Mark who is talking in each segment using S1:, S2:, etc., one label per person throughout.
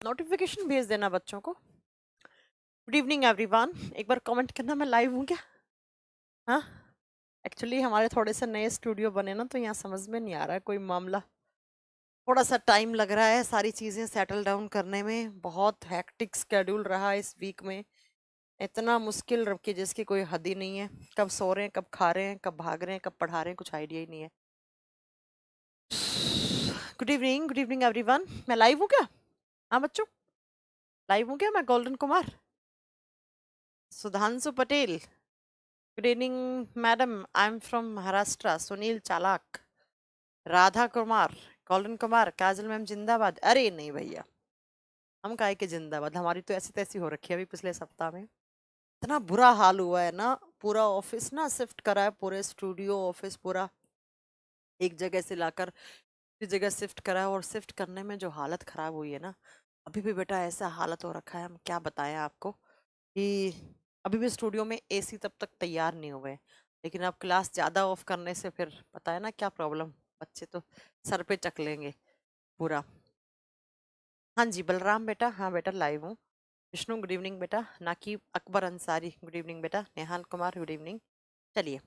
S1: Notification भेज देना बच्चों को। Good evening everyone. एक बार कमेंट करना मैं लाइव हूँ क्या? हाँ, एक्चुअली हमारे थोड़े से नए स्टूडियो बने ना, तो यहाँ समझ में नहीं आ रहा है कोई मामला। थोड़ा सा टाइम लग रहा है सारी चीज़ें सेटल डाउन करने में। बहुत हैक्टिक स्केड्यूल रहा इस वीक में। इतना मुश्किल कि जिसकी कोई हद ही नहीं है। कब सो रहे हैं, कब खा रहे हैं, कब भाग रहे हैं, कब पढ़ा रहे हैं, कुछ आइडिया ही नहीं है। Good evening everyone. मैं लाइव हूँ क्या? हाँ बच्चों, लाइव हूँ क्या मैं? Golden Kumar, Sudhanshu Patel. Good evening madam, I am from Maharashtra. Sunil चालाक, राधा कुमार, गोल्डन कुमार, काजल मैम जिंदाबाद। अरे नहीं भैया, हम काहे के जिंदाबाद, हमारी तो ऐसी तैसी हो रखी है अभी पिछले सप्ताह में। इतना बुरा हाल हुआ है ना, पूरा ऑफिस ना शिफ्ट करा है, पूरे स्टूडियो ऑफिस पूरा एक जगह से लाकर दूसरी जगह शिफ्ट करा है। और शिफ्ट करने में जो हालत खराब हुई है ना, अभी भी बेटा ऐसा हालत हो रखा है, हम क्या बताएं आपको कि अभी भी स्टूडियो में एसी तब तक तैयार नहीं हुए। लेकिन अब क्लास ज़्यादा ऑफ करने से फिर पता है ना क्या प्रॉब्लम, बच्चे तो सर पे चक लेंगे पूरा। हाँ जी बलराम बेटा, हाँ बेटा लाइव हूँ। विष्णु गुड इवनिंग बेटा। नाकिब अकबर अंसारी गुड इवनिंग बेटा। Nehal Kumar good evening. चलिए,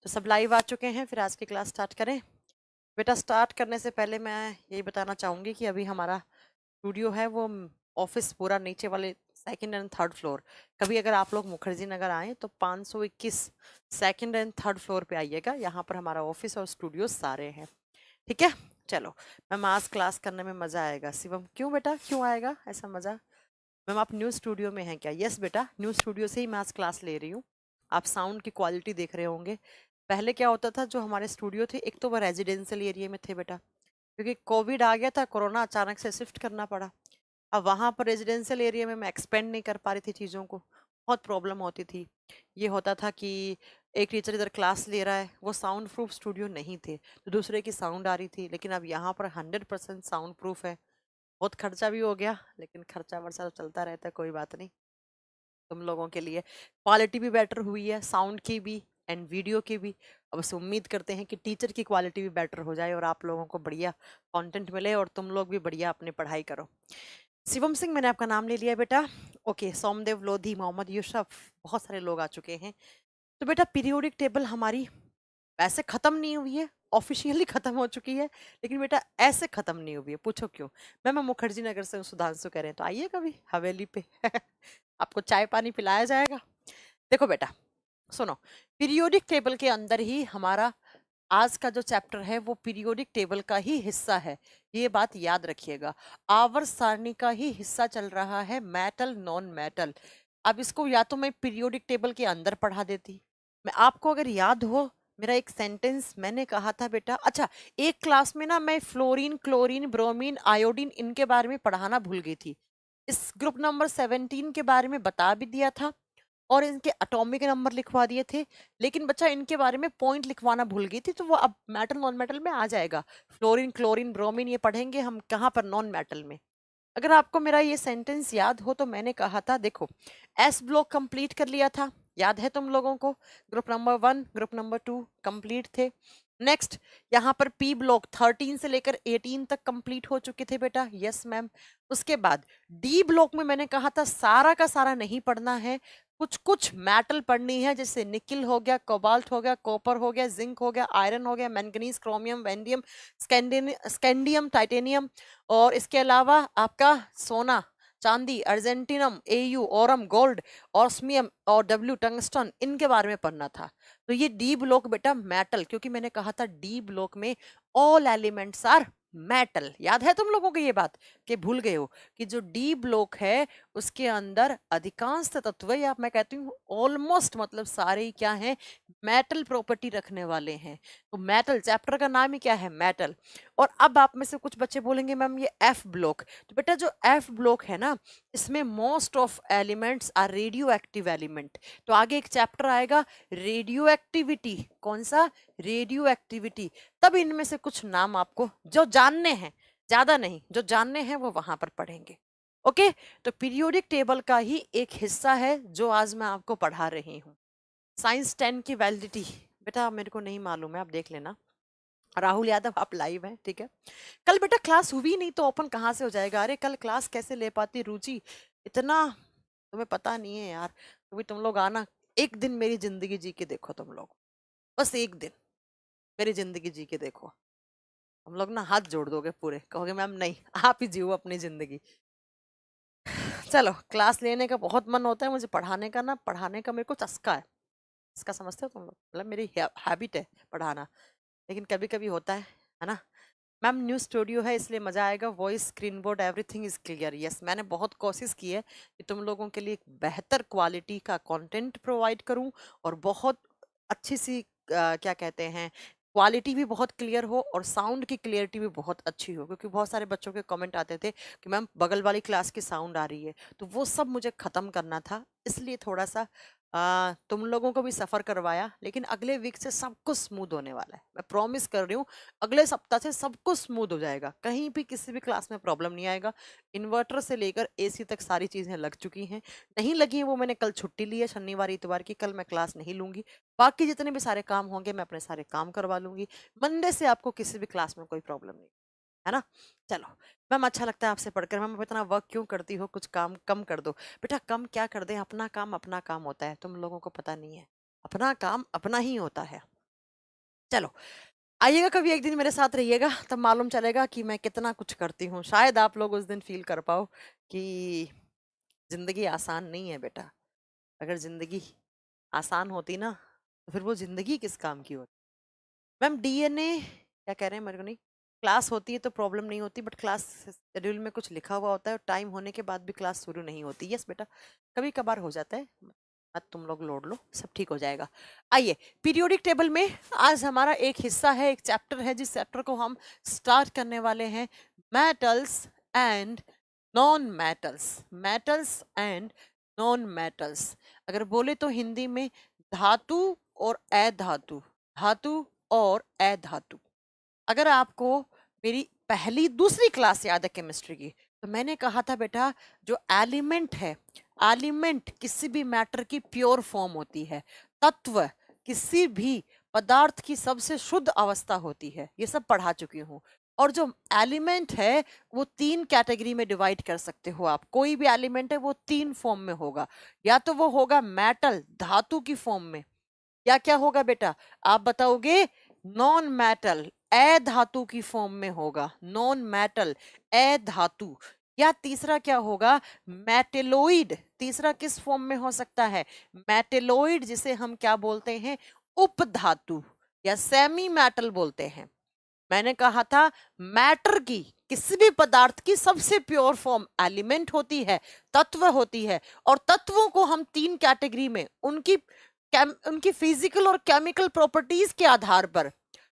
S1: तो सब लाइव आ चुके हैं, फिर आज की क्लास स्टार्ट करें। बेटा स्टार्ट करने से पहले मैं यही बताना चाहूँगी कि अभी हमारा स्टूडियो है वो ऑफिस पूरा नीचे वाले सेकंड एंड थर्ड फ्लोर। कभी अगर आप लोग मुखर्जी नगर आए तो 521 सेकंड एंड थर्ड फ्लोर पे आइएगा। यहाँ पर हमारा ऑफिस और स्टूडियो सारे हैं, ठीक है। चलो मैम, आज क्लास करने में मज़ा आएगा। शिवम, क्यों बेटा, क्यों आएगा ऐसा मज़ा? मैम आप न्यू स्टूडियो में हैं क्या? यस बेटा, न्यू स्टूडियो से ही मैं आज क्लास ले रही हूँ। आप साउंड की क्वालिटी देख रहे होंगे। पहले क्या होता था, जो हमारे स्टूडियो थे एक तो वो रेजिडेंशियल एरिया में थे बेटा, क्योंकि कोविड आ गया था, कोरोना अचानक से शिफ्ट करना पड़ा। अब वहाँ पर रेजिडेंशियल एरिया में मैं एक्सपेंड नहीं कर पा रही थी चीज़ों को, बहुत प्रॉब्लम होती थी। ये होता था कि एक टीचर इधर क्लास ले रहा है, वो साउंड प्रूफ स्टूडियो नहीं थे, तो दूसरे की साउंड आ रही थी। लेकिन अब यहाँ पर 100% साउंड प्रूफ है। बहुत खर्चा भी हो गया, लेकिन खर्चा वर्चा तो चलता रहता है, कोई बात नहीं। तुम लोगों के लिए क्वालिटी भी बेटर हुई है, साउंड की भी एंड वीडियो की भी। अब बस उम्मीद करते हैं कि टीचर की क्वालिटी भी बेटर हो जाए और आप लोगों को बढ़िया कंटेंट मिले और तुम लोग भी बढ़िया अपनी पढ़ाई करो। शिवम सिंह, मैंने आपका नाम ले लिया बेटा। ओके, सोमदेव लोधी, मोहम्मद यूसुफ, बहुत सारे लोग आ चुके हैं। तो बेटा पीरियोडिक टेबल हमारी वैसे खत्म नहीं हुई है, ऑफिशियली खत्म हो चुकी है, लेकिन बेटा ऐसे खत्म नहीं हुई है। पूछो क्यों? मैं मुखर्जी नगर से हूँ, सुधांशु कह रहे हैं, तो आइए कभी हवेली पे आपको चाय पानी पिलाया जाएगा। देखो बेटा, सुनो, पीरियोडिक टेबल के अंदर ही हमारा आज का जो चैप्टर है वो पीरियोडिक टेबल का ही हिस्सा है। ये बात याद रखिएगा, आवर्त सारणी का ही हिस्सा चल रहा है, मेटल नॉन मेटल। अब इसको या तो मैं पीरियोडिक टेबल के अंदर पढ़ा देती। मैं आपको अगर याद हो, मेरा एक सेंटेंस मैंने कहा था बेटा, अच्छा एक क्लास में ना मैं फ्लोरीन, क्लोरीन, ब्रोमीन, आयोडीन इनके बारे में पढ़ाना भूल गई थी। इस ग्रुप नंबर 17 के बारे में बता भी दिया था और इनके एटॉमिक नंबर लिखवा दिए थे। लेकिन बच्चा इनके बारे में पॉइंट लिखवाना भूल गई थी, तो वो अब मेटल नॉन मेटल में आ जाएगा। फ्लोरीन, क्लोरीन, ब्रोमीन ये पढ़ेंगे हम कहाँ पर? नॉन मेटल में। अगर आपको मेरा ये सेंटेंस याद हो तो मैंने कहा था, देखो एस ब्लॉक कंप्लीट कर लिया था, याद है तुम लोगों को? Group number 1, group number 2 complete थे। नेक्स्ट यहाँ पर पी ब्लॉक 13 से लेकर 18 तक कंप्लीट हो चुके थे बेटा, यस मैम। उसके बाद डी ब्लॉक में मैंने कहा था सारा का सारा नहीं पढ़ना है, कुछ कुछ मेटल पढ़नी है, जैसे निकिल हो गया, कोबाल्ट हो गया, कॉपर हो गया, जिंक हो गया, आयरन हो गया, मैंगनीज, क्रोमियम, वैंडियम, स्कैंडियम, टाइटेनियम, और इसके अलावा आपका सोना, चांदी, अर्जेंटिनम, एयू, ओरम, गोल्ड, ऑस्मियम और डब्ल्यू, टंगस्टन, इनके बारे में पढ़ना था। तो ये डी ब्लॉक बेटा मेटल, क्योंकि मैंने कहा था डी ब्लॉक में ऑल एलिमेंट्स आर मेटल। याद है तुम लोगों को ये बात कि भूल गए हो कि जो डी ब्लॉक है उसके अंदर अधिकांश तत्व, या मैं कहती हूँ ऑलमोस्ट, मतलब सारे ही क्या हैं? मेटल प्रॉपर्टी रखने वाले हैं। तो मेटल चैप्टर का नाम ही क्या है? मेटल। और अब आप में से कुछ बच्चे बोलेंगे मैम ये एफ ब्लॉक, तो बेटा जो एफ ब्लॉक है ना, इसमें most of elements are radioactive element. तो आगे एक चैप्टर आएगा रेडियो एक्टिविटी। कौन सा? Radioactivity. तब इनमें से कुछ नाम आपको जो जानने हैं, ज्यादा नहीं, जो जानने हैं वो वहां पर पढ़ेंगे। ओके, तो पीरियोडिक टेबल का ही एक हिस्सा है जो आज मैं आपको पढ़ा रही हूँ। साइंस 10 की वैलिडिटी बेटा मेरे को नहीं मालूम है, आप देख लेना। राहुल यादव आप लाइव हैं, ठीक है। कल बेटा क्लास हुई नहीं तो ओपन कहाँ से हो जाएगा? अरे कल क्लास कैसे ले पाती रुचि, इतना तुम्हें पता नहीं है यार। कभी तुम लोग आना, एक दिन मेरी जिंदगी जी के देखो तुम लोग, बस एक दिन मेरी जिंदगी जी के देखो। हम लोग ना हाथ जोड़ दोगे पूरे, कहोगे मैम नहीं आप ही जियो अपनी जिंदगी। चलो, क्लास लेने का बहुत मन होता है मुझे, पढ़ाने का ना, पढ़ाने का मेरे को चस्का है। इसका समझते हो तुम लोग? मतलब मेरी हैबिट है पढ़ाना, लेकिन कभी कभी होता है ना। मैम न्यू स्टूडियो है इसलिए मजा आएगा, voice, screen board, everything is clear. Yes, मैंने बहुत कोशिश की है कि तुम लोगों के लिए एक बेहतर क्वालिटी का कंटेंट प्रोवाइड करूं, और बहुत अच्छी सी क्या कहते हैं, क्वालिटी भी बहुत क्लियर हो और साउंड की क्लियरिटी भी बहुत अच्छी हो। क्योंकि बहुत सारे बच्चों के कमेंट आते थे कि मैम बगल वाली क्लास की साउंड आ रही है, तो वो सब मुझे खत्म करना था, इसलिए थोड़ा सा तुम लोगों को भी सफर करवाया। लेकिन अगले वीक से सब कुछ स्मूथ होने वाला है, मैं प्रॉमिस कर रही हूँ। अगले सप्ताह से सब कुछ स्मूथ हो जाएगा, कहीं भी किसी भी क्लास में प्रॉब्लम नहीं आएगा। इन्वर्टर से लेकर एसी तक सारी चीजें लग चुकी हैं, नहीं लगी हैं वो मैंने कल छुट्टी ली है शनिवार इतवार की, कल मैं क्लास नहीं लूंगी। बाकी जितने भी सारे काम होंगे मैं अपने सारे काम करवा लूंगी। मंडे से आपको किसी भी क्लास में कोई प्रॉब्लम नहीं है ना। चलो मैम, अच्छा लगता है आपसे पढ़कर। मैम इतना वर्क क्यों करती हो, कुछ काम कम कर दो। बेटा कम क्या कर दें, अपना काम होता है, तुम लोगों को पता नहीं है, अपना काम अपना ही होता है। चलो, आइएगा कभी एक दिन मेरे साथ रहिएगा, तब मालूम चलेगा कि मैं कितना कुछ करती हूँ। शायद आप लोग उस दिन फील कर पाओ कि जिंदगी आसान नहीं है बेटा। अगर जिंदगी आसान होती ना, तो फिर वो जिंदगी किस काम की होती। मैम डीएनए क्या कह रहे हैं मेरे को नहीं, क्लास होती है तो प्रॉब्लम नहीं होती, बट क्लास शेड्यूल में कुछ लिखा हुआ होता है और टाइम होने के बाद भी क्लास शुरू नहीं होती। यस बेटा, कभी कभार हो जाता है, मत तुम लोग लोड लो, सब ठीक हो जाएगा। आइए, पीरियोडिक टेबल में आज हमारा एक हिस्सा है, एक चैप्टर है, जिस चैप्टर को हम स्टार्ट करने वाले हैं, metals and non metals. Metals and non metals, अगर बोले तो हिंदी में धातु और अधातु, धातु और अधातु। अगर आपको मेरी पहली दूसरी क्लास याद है केमिस्ट्री की, तो मैंने कहा था बेटा जो एलिमेंट है, एलिमेंट किसी भी मैटर की प्योर फॉर्म होती है, तत्व किसी भी पदार्थ की सबसे शुद्ध अवस्था होती है, ये सब पढ़ा चुकी हूँ। और जो एलिमेंट है वो तीन कैटेगरी में डिवाइड कर सकते हो आप, कोई भी एलिमेंट है वो तीन फॉर्म में होगा, या तो वो होगा मेटल धातु की फॉर्म में, या क्या होगा बेटा आप बताओगे, नॉन मेटल अधातु की फॉर्म में होगा, नॉन मेटल अधातु। या तीसरा क्या होगा, मेटेलोइड। तीसरा किस फॉर्म में हो सकता है, मेटेलोइड, जिसे हम क्या बोलते हैं, उपधातु या सेमी मेटल बोलते हैं। मैंने कहा था मैटर की, किसी भी पदार्थ की सबसे प्योर फॉर्म एलिमेंट होती है, तत्व होती है, और तत्वों को हम तीन कैटेगरी में उनकी फिजिकल और केमिकल प्रॉपर्टीज के आधार पर,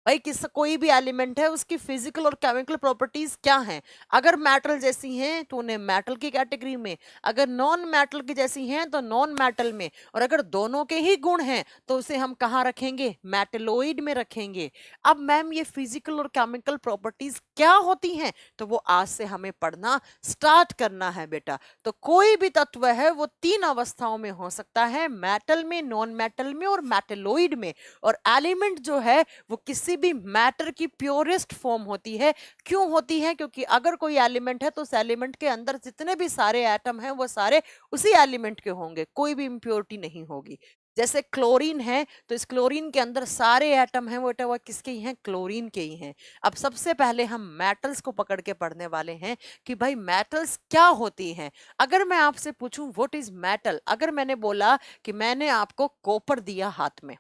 S1: भाई किस कोई भी एलिमेंट है उसकी फिजिकल और केमिकल प्रॉपर्टीज क्या हैं, अगर मेटल जैसी हैं तो उन्हें मेटल की कैटेगरी में, अगर नॉन मेटल की जैसी हैं तो नॉन मेटल में, और अगर दोनों के ही गुण हैं तो उसे हम कहाँ रखेंगे, मेटलोइड में रखेंगे। अब मैम ये फिजिकल और केमिकल प्रॉपर्टीज क्या होती हैं, तो वो आज से हमें पढ़ना स्टार्ट करना है बेटा। तो कोई भी तत्व है वो तीन अवस्थाओं में हो सकता है, मेटल में, नॉन मेटल में और मेटलोइड में। और एलिमेंट जो है वो किसी भी मैटर की प्योरेस्ट फॉर्म होती है। क्यों होती है, क्योंकि अगर कोई एलिमेंट है तो उस एलिमेंट के अंदर जितने भी सारे एटम हैं वो सारे उसी एलिमेंट के होंगे, कोई भी इंप्योरिटी नहीं होगी। जैसे क्लोरीन है तो इस क्लोरीन के अंदर सारे एटम हैं वो किसके ही हैं, क्लोरीन के ही हैं। अब सबसे पहले हम मेटल्स को पकड़ के पढ़ने वाले हैं कि भाई मेटल्स क्या होती हैं। अगर मैं आपसे पूछूं व्हाट इज मेटल, अगर मैंने बोला कि मैंने आपको कॉपर दिया हाथ में,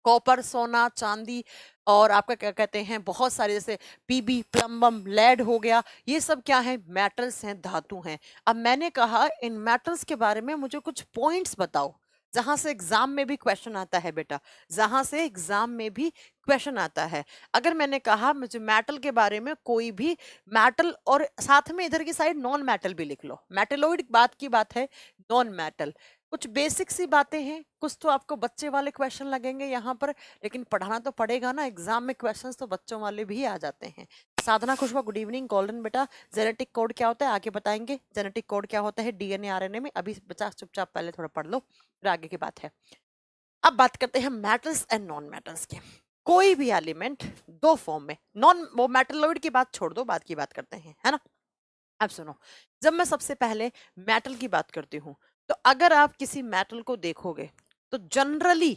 S1: कॉपर, सोना, चांदी, और आपका क्या कहते हैं बहुत सारे, जैसे पीबी, प्लम्बम, लेड हो गया, ये सब क्या है, मेटल्स हैं, धातु हैं। अब मैंने कहा इन मेटल्स के बारे में मुझे कुछ पॉइंट्स बताओ जहां से एग्जाम में भी क्वेश्चन आता है बेटा, जहां से एग्जाम में भी क्वेश्चन आता है। अगर मैंने कहा मुझे मेटल के बारे में कोई भी मेटल, और साथ में इधर की साइड नॉन मेटल भी लिख लो, मेटलोइड बात की बात है, नॉन मेटल, कुछ बेसिक सी बातें हैं, कुछ तो आपको बच्चे वाले क्वेश्चन लगेंगे यहाँ पर, लेकिन पढ़ाना तो पड़ेगा ना, एग्जाम में क्वेश्चंस तो बच्चों वाले भी आ जाते हैं। साधना खुशबा गुड इवनिंग, गोल्डन बेटा जेनेटिक कोड क्या होता है आगे बताएंगे, जेनेटिक कोड क्या होता है डीएनए आरएनए में, अभी बच्चा चुपचाप पहले थोड़ा पढ़ लो, फिर आगे की बात है। अब बात करते हैं मेटल्स एंड नॉन मेटल्स की। कोई भी एलिमेंट दो फॉर्म में, नॉन वो मेटलोइड की बात छोड़ दो, बाद की बात करते हैं, है ना। अब सुनो, जब मैं सबसे पहले मेटल की बात करती हूँ, तो अगर आप किसी मेटल को देखोगे तो जनरली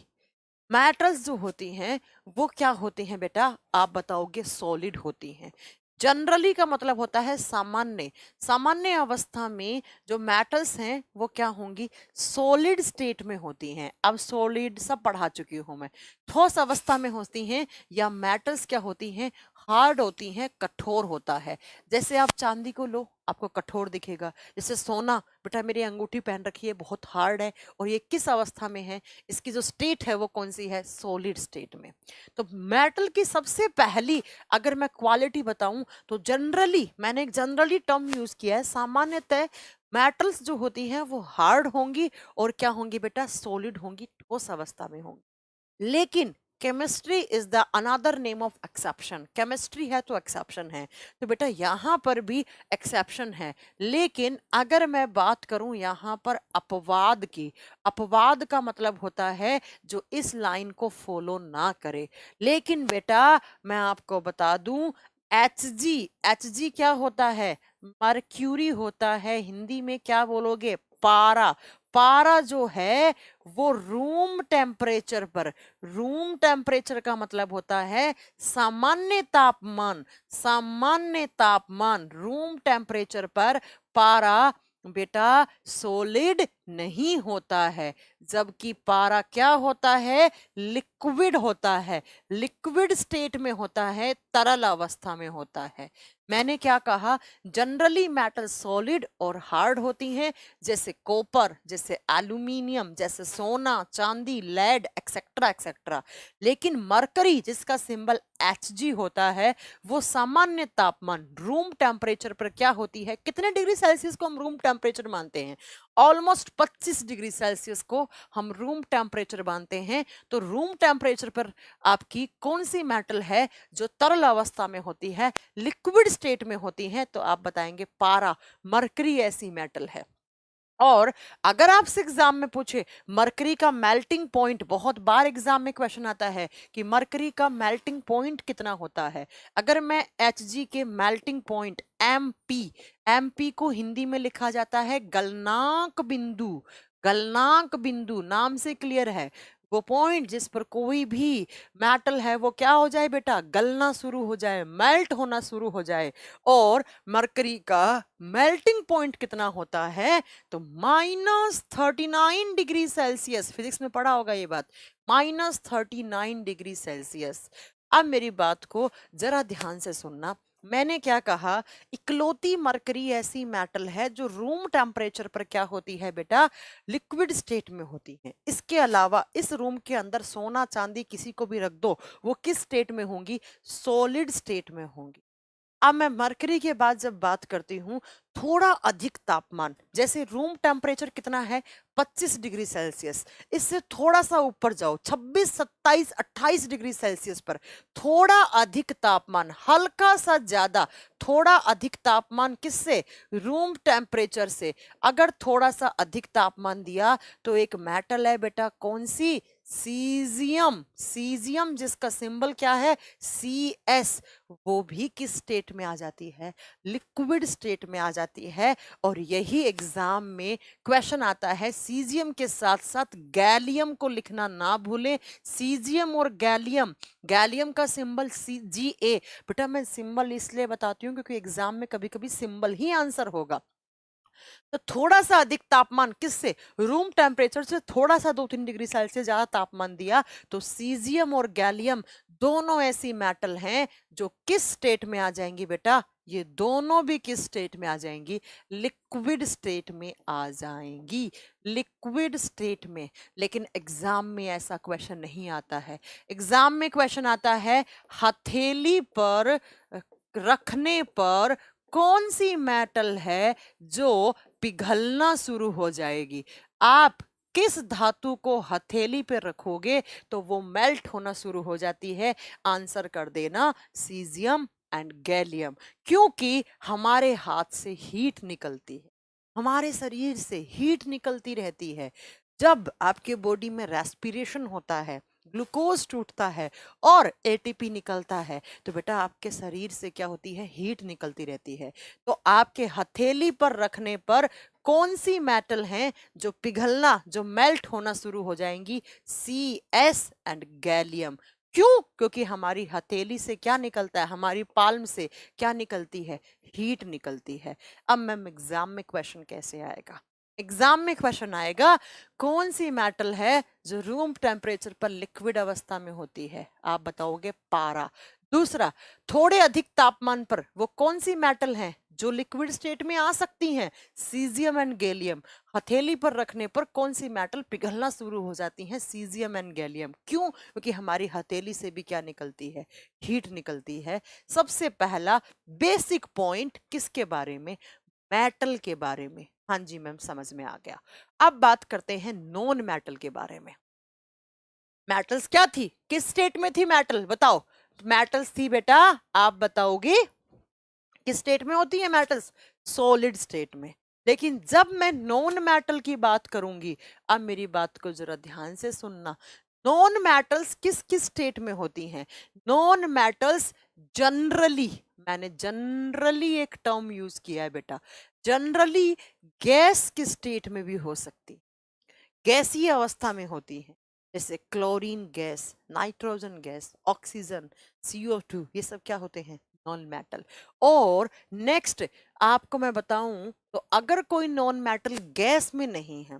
S1: मेटल्स जो होती हैं वो क्या होती हैं बेटा, आप बताओगे सॉलिड होती हैं। जनरली का मतलब होता है सामान्य, सामान्य अवस्था में जो मेटल्स हैं वो क्या होंगी, सॉलिड स्टेट में होती हैं। अब सॉलिड सब पढ़ा चुकी हूं मैं। ठोस अवस्था में होती हैं या मेटल्स क्या होती हैं, हार्ड होती हैं, कठोर होता है। जैसे आप चांदी को लो, आपको कठोर दिखेगा। जैसे सोना, बेटा मेरी अंगूठी पहन रखी है, बहुत हार्ड है, और ये किस अवस्था में है, इसकी जो स्टेट है वो कौन सी है, सॉलिड स्टेट में। तो मेटल की सबसे पहली अगर मैं क्वालिटी बताऊं तो जनरली, मैंने एक जनरली टर्म यूज किया है, सामान्यतः मेटल्स जो होती हैं वो हार्ड होंगी और क्या होंगी बेटा, सॉलिड होंगी, ठोस अवस्था में होंगी। लेकिन chemistry is the another name of exception, chemistry है तो एक्सेप्शन है, तो बेटा यहां पर भी एक्सेप्शन है। लेकिन अगर मैं बात करूं यहां पर अपवाद की, अपवाद का मतलब होता है जो इस लाइन को फॉलो ना करे। लेकिन बेटा मैं आपको बता दूं, एच जी क्या होता है, मर्क्यूरी होता है। हिंदी में क्या बोलोगे, पारा। पारा जो है वो रूम टेम्परेचर पर, रूम टेम्परेचर का मतलब होता है सामान्य तापमान, सामान्य तापमान, रूम टेम्परेचर पर पारा बेटा सॉलिड नहीं होता है, जबकि पारा क्या होता है, लिक्विड होता है, लिक्विड स्टेट में होता है, तरल अवस्था में होता है। मैंने क्या कहा, जनरली मेटल सॉलिड और हार्ड होती हैं, जैसे कॉपर, जैसे एल्यूमिनियम, जैसे सोना, चांदी, लेड, एक्सेट्रा एक्सेट्रा। लेकिन मरकरी जिसका सिंबल Hg होता है, वो सामान्य तापमान, रूम टेम्परेचर पर क्या होती है, कितने डिग्री सेल्सियस को हम रूम टेम्परेचर मानते हैं, ऑलमोस्ट 25 डिग्री सेल्सियस को हम रूम टेम्परेचर मानते हैं। तो रूम टेम्परेचर पर आपकी कौन सी मेटल है जो तरल अवस्था में होती है, लिक्विड स्टेट में होती है, तो आप बताएंगे पारा, मरकरी ऐसी मेटल है। और अगर आपसे एग्जाम में पूछे मरकरी का मेल्टिंग पॉइंट, बहुत बार एग्जाम में क्वेश्चन आता है कि मरकरी का मेल्टिंग पॉइंट कितना होता है। अगर मैं Hg के मेल्टिंग पॉइंट MP, MP को हिंदी में लिखा जाता है गलनांक बिंदु, गलनांक बिंदु नाम से क्लियर है, वो पॉइंट जिस पर कोई भी मेटल है वो क्या हो जाए बेटा, गलना शुरू हो जाए, मेल्ट होना शुरू हो जाए। और मरकरी का मेल्टिंग पॉइंट कितना होता है, तो -39 डिग्री सेल्सियस, फिजिक्स में पढ़ा होगा ये बात, -39 डिग्री सेल्सियस। अब मेरी बात को जरा ध्यान से सुनना, मैंने क्या कहा, इकलौती मरकरी ऐसी मेटल है जो रूम टेम्परेचर पर क्या होती है बेटा, लिक्विड स्टेट में होती है। इसके अलावा इस रूम के अंदर सोना चांदी किसी को भी रख दो, वो किस स्टेट में होंगी, सॉलिड स्टेट में होंगी। अब मैं मरकरी के बाद जब बात करती हूँ, थोड़ा अधिक तापमान, जैसे रूम टेम्परेचर कितना है 25 डिग्री सेल्सियस, इससे थोड़ा सा ऊपर जाओ 26, 27, 28 डिग्री सेल्सियस पर, थोड़ा अधिक तापमान, हल्का सा ज्यादा, थोड़ा अधिक तापमान किससे, रूम टेम्परेचर से। अगर थोड़ा सा अधिक तापमान दिया तो एक मेटल है बेटा, कौन सी, सीजियम, सीजियम जिसका सिंबल क्या है, CS, वो भी किस स्टेट में आ जाती है, लिक्विड स्टेट में आ जाती है। और यही एग्जाम में क्वेश्चन आता है, सीजियम के साथ साथ गैलियम को लिखना ना भूलें, सीजियम और गैलियम, गैलियम का सिंबल Ga। बेटा मैं सिंबल इसलिए बताती हूँ क्योंकि एग्जाम में कभी कभी सिंबल ही आंसर होगा। तो थोड़ा सा अधिक तापमान किससे, रूम टेम्परेचर से थोड़ा सा 2-3 डिग्री सेल्सियस ज्यादा तापमान दिया तो सीजियम और गैलियम दोनों ऐसी मेटल हैं जो किस स्टेट में आ जाएंगी बेटा, ये दोनों भी किस स्टेट में आ जाएंगी, लिक्विड स्टेट में आ जाएंगी, लिक्विड स्टेट में। लेकिन एग्जाम में ऐसा क्वेश्चन नहीं आता है, एग्जाम में क्वेश्चन आता है हथेली पर रखने पर कौन सी मेटल है जो पिघलना शुरू हो जाएगी। आप किस धातु को हथेली पे रखोगे तो वो मेल्ट होना शुरू हो जाती है, आंसर कर देना सीजियम एंड गैलियम। क्योंकि हमारे हाथ से हीट निकलती है, हमारे शरीर से हीट निकलती रहती है। जब आपके बॉडी में रेस्पिरेशन होता है, ग्लूकोज टूटता है और एटीपी निकलता है, तो बेटा आपके शरीर से क्या होती है, हीट निकलती रहती है। तो आपके हथेली पर रखने पर कौन सी मेटल हैं जो पिघलना, जो मेल्ट होना शुरू हो जाएंगी, सी एस एंड गैलियम। क्यों? क्योंकि हमारी हथेली से क्या निकलता है, हमारी पाल्म से क्या निकलती है, हीट निकलती है। अब मैम एग्जाम में क्वेश्चन कैसे आएगा, एग्जाम में क्वेश्चन आएगा कौन सी मेटल है जो रूम टेम्परेचर पर लिक्विड अवस्था में होती है, आप बताओगे पारा। दूसरा, थोड़े अधिक तापमान पर वो कौन सी मेटल है जो लिक्विड स्टेट में आ सकती हैं, सीजियम एंड गैलियम। हथेली पर रखने पर कौन सी मेटल पिघलना शुरू हो जाती है, सीजियम एंड गैलियम। क्यों? क्योंकि हमारी हथेली से भी क्या निकलती है, हीट निकलती है। सबसे पहला बेसिक पॉइंट किसके बारे में, मेटल के बारे में। हाँ जी मैम समझ में आ गया। अब बात करते हैं नॉन मेटल के बारे में। मेटल्स क्या थी, किस स्टेट में थी मेटल, बताओ। मेटल्स थी बेटा, आप बताओगे किस स्टेट में होती है मेटल्स, सॉलिड स्टेट में। लेकिन जब मैं नॉन मेटल की बात करूंगी, अब मेरी बात को जरा ध्यान से सुनना, नॉन मेटल्स किस किस स्टेट में होती हैं। नॉन मेटल्स जनरली, मैंने जनरली एक टर्म यूज किया है बेटा, जनरली गैस की स्टेट में भी हो सकती, गैसीय अवस्था में होती है, जैसे chlorine gas, nitrogen gas, oxygen, CO2, ये सब क्या होते हैं, नॉन मेटल। और नेक्स्ट आपको मैं बताऊं तो अगर कोई नॉन मेटल गैस में नहीं है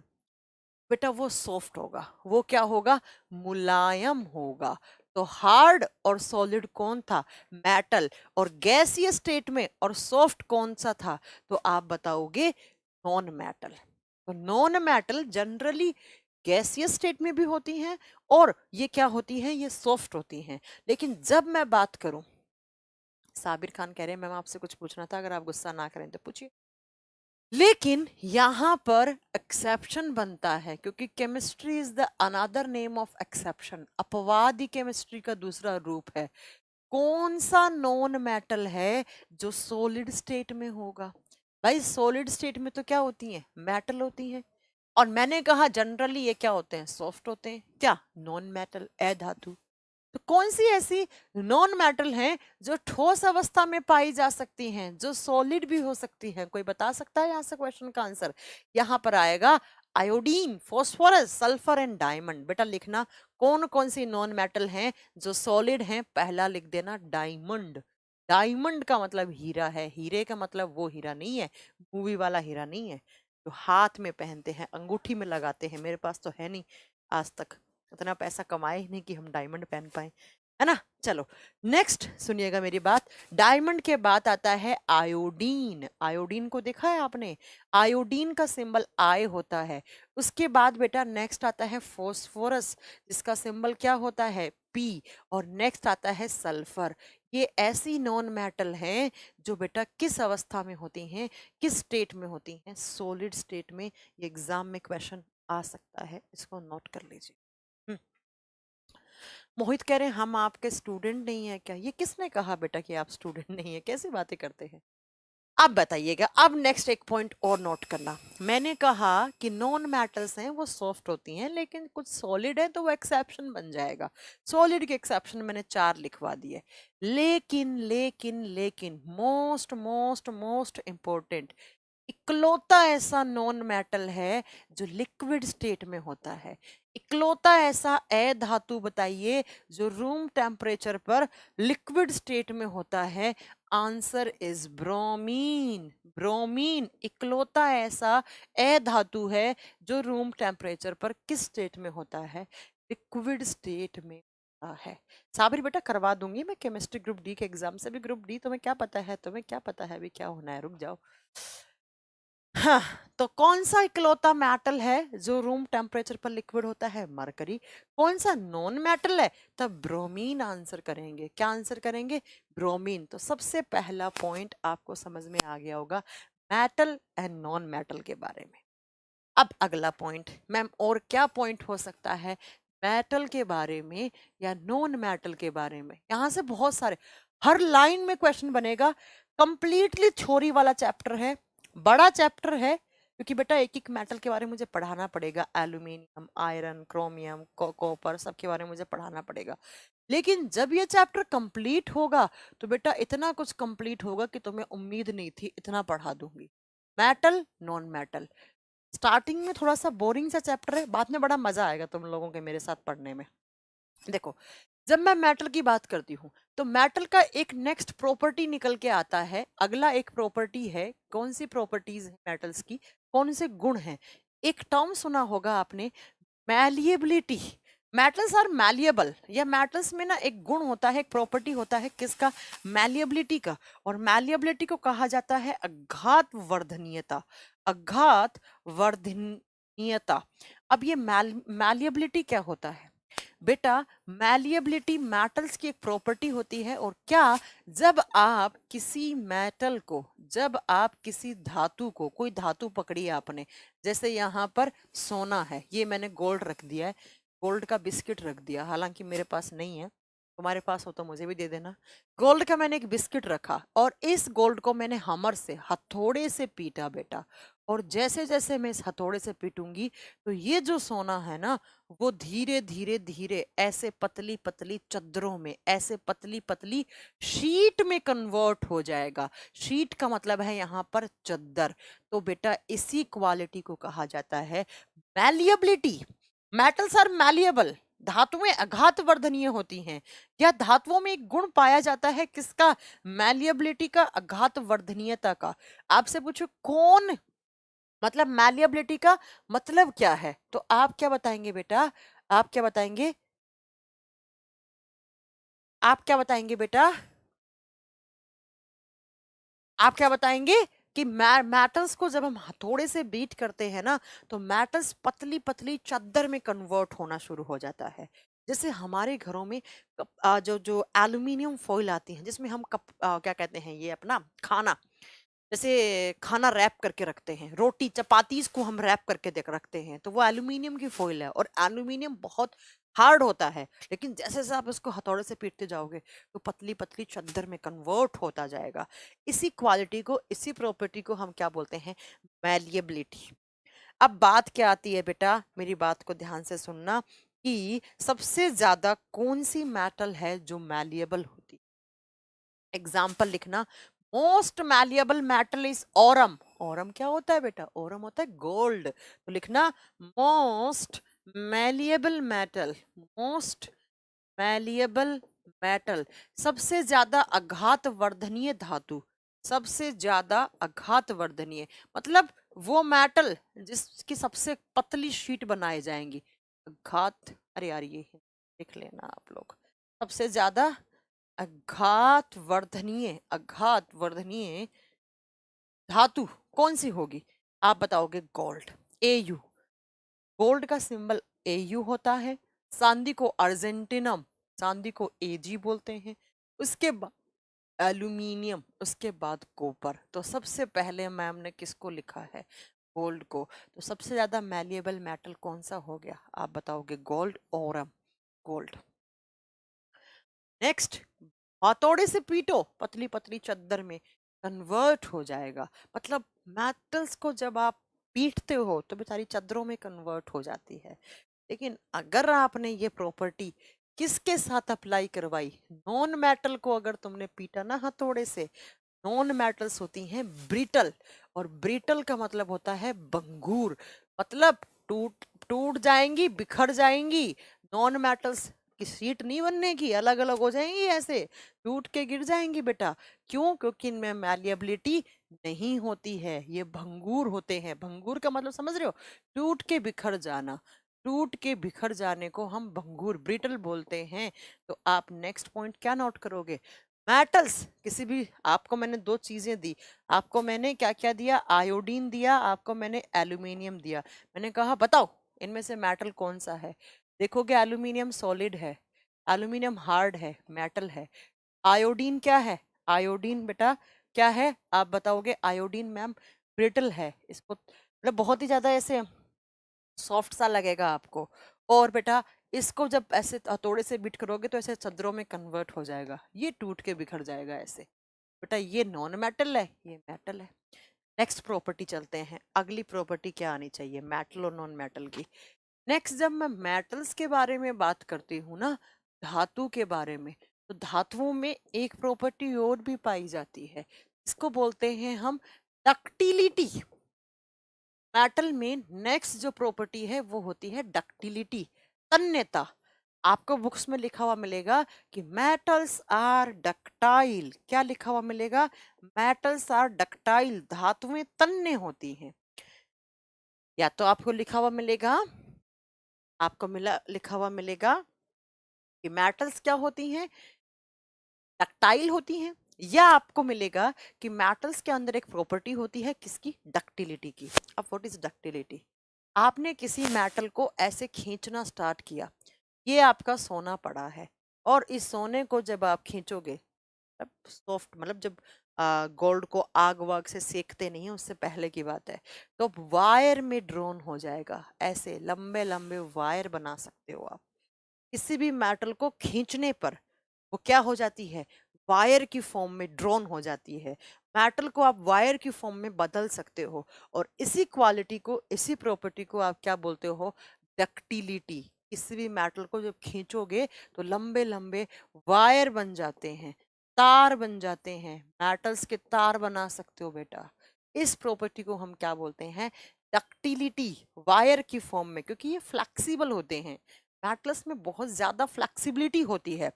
S1: बेटा, वो सॉफ्ट होगा, वो क्या होगा, मुलायम होगा। तो हार्ड और सॉलिड कौन था, मेटल। और गैसीय स्टेट में और सॉफ्ट कौन सा था, तो आप बताओगे नॉन मेटल। तो non metal generally gaseous state में भी होती हैं और ये क्या होती हैं, ये सॉफ्ट होती हैं। लेकिन जब मैं बात करूं, साबिर खान कह रहे हैं मैम आपसे कुछ पूछना था, अगर आप गुस्सा ना करें तो पूछिए। लेकिन यहां पर एक्सेप्शन बनता है, क्योंकि chemistry is the another name of exception, अपवाद ही केमिस्ट्री का दूसरा रूप है। कौन सा नॉन मेटल है जो सॉलिड स्टेट में होगा, भाई सॉलिड स्टेट में तो क्या होती है, मेटल होती है। और मैंने कहा जनरली ये क्या होते हैं, सॉफ्ट होते हैं, क्या, नॉन मेटल, अधातु। तो कौन सी ऐसी नॉन मेटल हैं जो ठोस अवस्था में पाई जा सकती हैं, जो सॉलिड भी हो सकती हैं, कोई बता सकता है यहाँ से क्वेश्चन का आंसर। यहाँ पर आएगा iodine, phosphorus, sulphur and diamond. बेटा लिखना कौन कौन सी नॉन मेटल हैं जो सॉलिड हैं, पहला लिख देना डायमंड। डायमंड का मतलब हीरा है, हीरे का मतलब वो हीरा नहीं है, मूवी वाला हीरा नहीं है जो हाथ में पहनते हैं, अंगूठी में लगाते हैं। मेरे पास तो है नहीं, आज तक उतना पैसा कमाए ही नहीं कि हम डायमंड पहन पाए, है ना। चलो नेक्स्ट सुनिएगा मेरी बात, डायमंड के बाद आता है आयोडीन। आयोडीन को देखा है आपने, आयोडीन का सिंबल आई होता है। उसके बाद बेटा नेक्स्ट आता है फोस्फोरस, जिसका सिंबल क्या होता है, पी। और नेक्स्ट आता है सल्फर। ये ऐसी नॉन मेटल हैं जो बेटा किस अवस्था में होती हैं, किस स्टेट में होती हैं, सॉलिड स्टेट में। ये एग्जाम में क्वेश्चन आ सकता है, इसको नोट कर लीजिए। मोहित कह रहे हैं हम आपके स्टूडेंट नहीं है क्या, ये किसने कहा बेटा कि आप स्टूडेंट नहीं है, कैसी बातें करते हैं। अब बताइएगा, अब नेक्स्ट एक पॉइंट और नोट करना, मैंने कहा कि नॉन मेटल्स हैं वो सॉफ्ट होती हैं, लेकिन कुछ सॉलिड है तो वो एक्सेप्शन बन जाएगा। सॉलिड के एक्सेप्शन मैंने 4 लिखवा दिए। लेकिन लेकिन लेकिन मोस्ट मोस्ट मोस्ट इंपॉर्टेंट, इकलौता ऐसा नॉन मेटल है जो लिक्विड स्टेट में होता है, इकलौता ऐसा अधातु बताइए जो रूम टेम्परेचर पर लिक्विड स्टेट में होता है। Answer is bromine. ब्रोमीन इकलौता ऐसा अधातु है जो रूम टेम्परेचर पर किस स्टेट में होता है, लिक्विड स्टेट में होता है। साबिर बेटा करवा दूंगी मैं केमिस्ट्री ग्रुप डी के एग्जाम से भी, ग्रुप डी तुम्हें क्या पता है, तुम्हें क्या पता है अभी क्या होना है, रुक जाओ। हाँ, तो कौन सा इकलौता मेटल है जो रूम टेम्परेचर पर लिक्विड होता है, मरकरी। कौन सा नॉन मेटल है, तब ब्रोमीन आंसर करेंगे। क्या आंसर करेंगे, ब्रोमीन। तो सबसे पहला पॉइंट आपको समझ में आ गया होगा मेटल एंड नॉन मेटल के बारे में। अब अगला पॉइंट मैम, और क्या पॉइंट हो सकता है मेटल के बारे में या नॉन मेटल के बारे में, यहां से बहुत सारे, हर लाइन में क्वेश्चन बनेगा। कंप्लीटली थ्योरी वाला चैप्टर है, बड़ा चैप्टर है, क्योंकि बेटा एक एक मेटल के बारे में मुझे पढ़ाना पड़ेगा, एल्यूमिनियम, आयरन, क्रोमियम, कॉपर, सब के बारे में मुझे पढ़ाना पड़ेगा। लेकिन जब ये चैप्टर कंप्लीट होगा तो बेटा इतना कुछ कंप्लीट होगा कि तुम्हें उम्मीद नहीं थी इतना पढ़ा दूंगी। मेटल, नॉन मेटल, स्टार्टिंग में थोड़ा सा बोरिंग सा चैप्टर है, बाद में बड़ा मजा आएगा तुम लोगों के मेरे साथ पढ़ने में। देखो, जब मैं मेटल की बात करती हूँ तो मेटल का एक नेक्स्ट प्रॉपर्टी निकल के आता है, अगला एक प्रॉपर्टी है। कौन सी प्रॉपर्टीज है मेटल्स की, कौन से गुण हैं? एक टर्म सुना होगा आपने, मैलिएबिलिटी। मेटल्स आर मैलिएबल, या मेटल्स में ना एक गुण होता है, एक प्रॉपर्टी होता है, किसका? मैलिएबिलिटी का। और मैलिएबिलिटी को कहा जाता है अघात वर्धनीयता। अघात वर्धनीयता। अब ये मैलिएबिलिटी क्या होता है बेटा? मैलिएबिलिटी मेटल्स की एक प्रॉपर्टी होती है। और क्या, जब आप किसी मेटल को, जब आप किसी धातु को, कोई धातु पकड़ी आपने, जैसे यहाँ पर सोना है, ये मैंने गोल्ड रख दिया है, गोल्ड का बिस्किट रख दिया, हालांकि मेरे पास नहीं है, तुम्हारे पास हो तो मुझे भी दे देना। गोल्ड का मैंने एक बिस्किट रखा और इस गोल्ड को मैंने हमर से, हथौड़े से पीटा बेटा। और जैसे जैसे मैं इस हथौड़े से पीटूंगी तो ये जो सोना है ना, वो धीरे धीरे धीरे ऐसे पतली पतली चद्दरों में, ऐसे पतली पतली शीट में कन्वर्ट हो जाएगा। शीट का मतलब है यहाँ पर चद्दर। तो बेटा इसी क्वालिटी को कहा जाता है मैलिएबिलिटी। मेटल्स आर मैलिएबल, धातुएं अघात वर्धनीय होती हैं। या धातुओं में एक गुण पाया जाता है, किसका? मैलिएबिलिटी का, अघात वर्धनीयता का। आपसे पूछो कौन, मतलब मैलिएबिलिटी का मतलब क्या है, तो आप क्या बताएंगे बेटा? आप क्या बताएंगे? आप क्या बताएंगे बेटा? आप क्या बताएंगे कि मेटल्स को जब हम हथौड़े से बीट करते हैं ना, तो मेटल्स पतली पतली चद्दर में कन्वर्ट होना शुरू हो जाता है। जैसे हमारे घरों में जो जो एल्यूमिनियम फॉइल आती है, जिसमें हम क्या कहते हैं, ये अपना खाना, जैसे खाना रैप करके रखते हैं, रोटी चपातीस को हम रैप करके देख रखते हैं, तो वो एल्यूमिनियम की फॉइल है। और एल्यूमिनियम बहुत हार्ड होता है, लेकिन जैसे जैसे आप इसको हथौड़े से पीटते जाओगे तो पतली पतली चद्दर में कन्वर्ट होता जाएगा। इसी क्वालिटी को, इसी प्रॉपर्टी को हम क्या बोलते हैं? मैलिएबिलिटी। अब बात क्या आती है बेटा, मेरी बात को ध्यान से सुनना, कि सबसे ज्यादा कौन सी मेटल है जो मैलिएबल होती? एग्जाम्पल लिखना, most malleable metal is Oram. Oram क्या होता है बेटा? ओरम होता है गोल्ड। तो लिखना most malleable metal, most malleable metal, सबसे ज्यादा आघात वर्धनीय धातु, सबसे ज्यादा आघात वर्धनीय, मतलब वो मेटल जिसकी सबसे पतली शीट बनाई जाएंगी। आघात, अरे यार ये लिख लेना आप लोग, सबसे ज्यादा आघात वर्धनीय, आघात वर्धनीय धातु कौन सी होगी? आप बताओगे गोल्ड, एयू। गोल्ड का सिंबल एयू होता है। चांदी को अर्जेंटिनम, चांदी को एजी बोलते हैं। उसके बाद एल्यूमिनियम, उसके बाद कॉपर। तो सबसे पहले मैम ने किसको लिखा है? गोल्ड को। तो सबसे ज्यादा मैलिएबल मेटल कौन सा हो गया? आप बताओगे गोल्ड, ओरम, गोल्ड। नेक्स्ट, हथौड़े से पीटो, पतली पतली चद्दर में कन्वर्ट हो जाएगा। मतलब मेटल्स को जब आप पीटते हो तो बेचारी चद्दरों में कन्वर्ट हो जाती है। लेकिन अगर आपने ये प्रॉपर्टी किसके साथ अप्लाई करवाई? नॉन मेटल को अगर तुमने पीटा ना हथौड़े से, नॉन मेटल्स होती हैं ब्रिटल। और ब्रिटल का मतलब होता है बंगूर, मतलब टूट टूट जाएंगी, बिखर जाएंगी। नॉन मेटल्स की सीट नहीं बनने की, अलग अलग हो जाएंगी, ऐसे टूट के गिर जाएंगी बेटा। क्यों? क्योंकि इनमें मैलिएबिलिटी नहीं होती है, ये भंगूर होते हैं। भंगूर का मतलब समझ रहे हो? टूट के बिखर जाना। टूट के बिखर जाने को हम भंगूर, ब्रिटल बोलते हैं। तो आप नेक्स्ट पॉइंट क्या नोट करोगे? मेटल्स, किसी भी, आपको मैंने दो चीजें दी। आपको मैंने क्या क्या दिया? आयोडीन दिया, आपको मैंने एल्यूमिनियम दिया। मैंने कहा बताओ इनमें से मेटल कौन सा है? देखोगे एल्यूमिनियम सॉलिड है, एल्यूमिनियम हार्ड है, मेटल है। आयोडीन क्या है? आयोडीन बेटा क्या है? आप बताओगे आयोडीन मैम ब्रिटल है, इसको मतलब बहुत ही ज्यादा ऐसे सॉफ्ट सा लगेगा आपको। और बेटा इसको जब ऐसे हथौड़े से बीट करोगे तो ऐसे चद्दरों में कन्वर्ट हो जाएगा, ये टूट के बिखर जाएगा ऐसे। बेटा ये नॉन मेटल है, ये मेटल है। नेक्स्ट प्रॉपर्टी चलते हैं, अगली प्रॉपर्टी क्या आनी चाहिए मेटल और नॉन मेटल की। नेक्स्ट जब मैं मेटल्स के बारे में बात करती हूँ ना, धातु के बारे में, तो धातुओं में एक प्रॉपर्टी और भी पाई जाती है, इसको बोलते हैं हम डक्टिलिटी। मेटल में नेक्स्ट जो प्रॉपर्टी है वो होती है डक्टिलिटी, तन्यता। आपको बुक्स में लिखा हुआ मिलेगा कि मेटल्स आर डक्टाइल। क्या लिखा हुआ मिलेगा? मेटल्स आर डक्टाइल, धातुएं तन्य होती हैं। या तो आपको लिखा हुआ मिलेगा, आपको लिखा हुआ मिलेगा कि मेटल्स क्या होती हैं, डक्टाइल होती हैं, या आपको मिलेगा कि मेटल्स के अंदर एक प्रॉपर्टी होती है किसकी, डक्टिलिटी की। अब व्हाट इज डक्टिलिटी? आपने किसी मेटल को ऐसे खींचना स्टार्ट किया, ये आपका सोना पड़ा है, और इस सोने को जब आप खींचोगे, अब सॉफ्ट मतलब जब गोल्ड को आग वाग से सेकते नहीं है, उससे पहले की बात है, तो अब वायर में ड्रोन हो जाएगा, ऐसे लंबे लंबे वायर बना सकते हो आप। किसी भी मेटल को खींचने पर वो क्या हो जाती है, वायर की फॉर्म में ड्रोन हो जाती है। मेटल को आप वायर की फॉर्म में बदल सकते हो, और इसी क्वालिटी को, इसी प्रॉपर्टी को आप क्या बोलते हो, डक्टिलिटी। किसी भी मेटल को जब खींचोगे तो लंबे लंबे वायर बन जाते हैं, तार बन जाते हैं, मेटल्स के तार बना सकते हो बेटा। इस प्रॉपर्टी को हम क्या बोलते हैं, डक्टिलिटी, वायर की फॉर्म में, क्योंकि ये फ्लेक्सिबल होते हैं। मेटल्स में बहुत ज्यादा फ्लेक्सिबिलिटी होती है,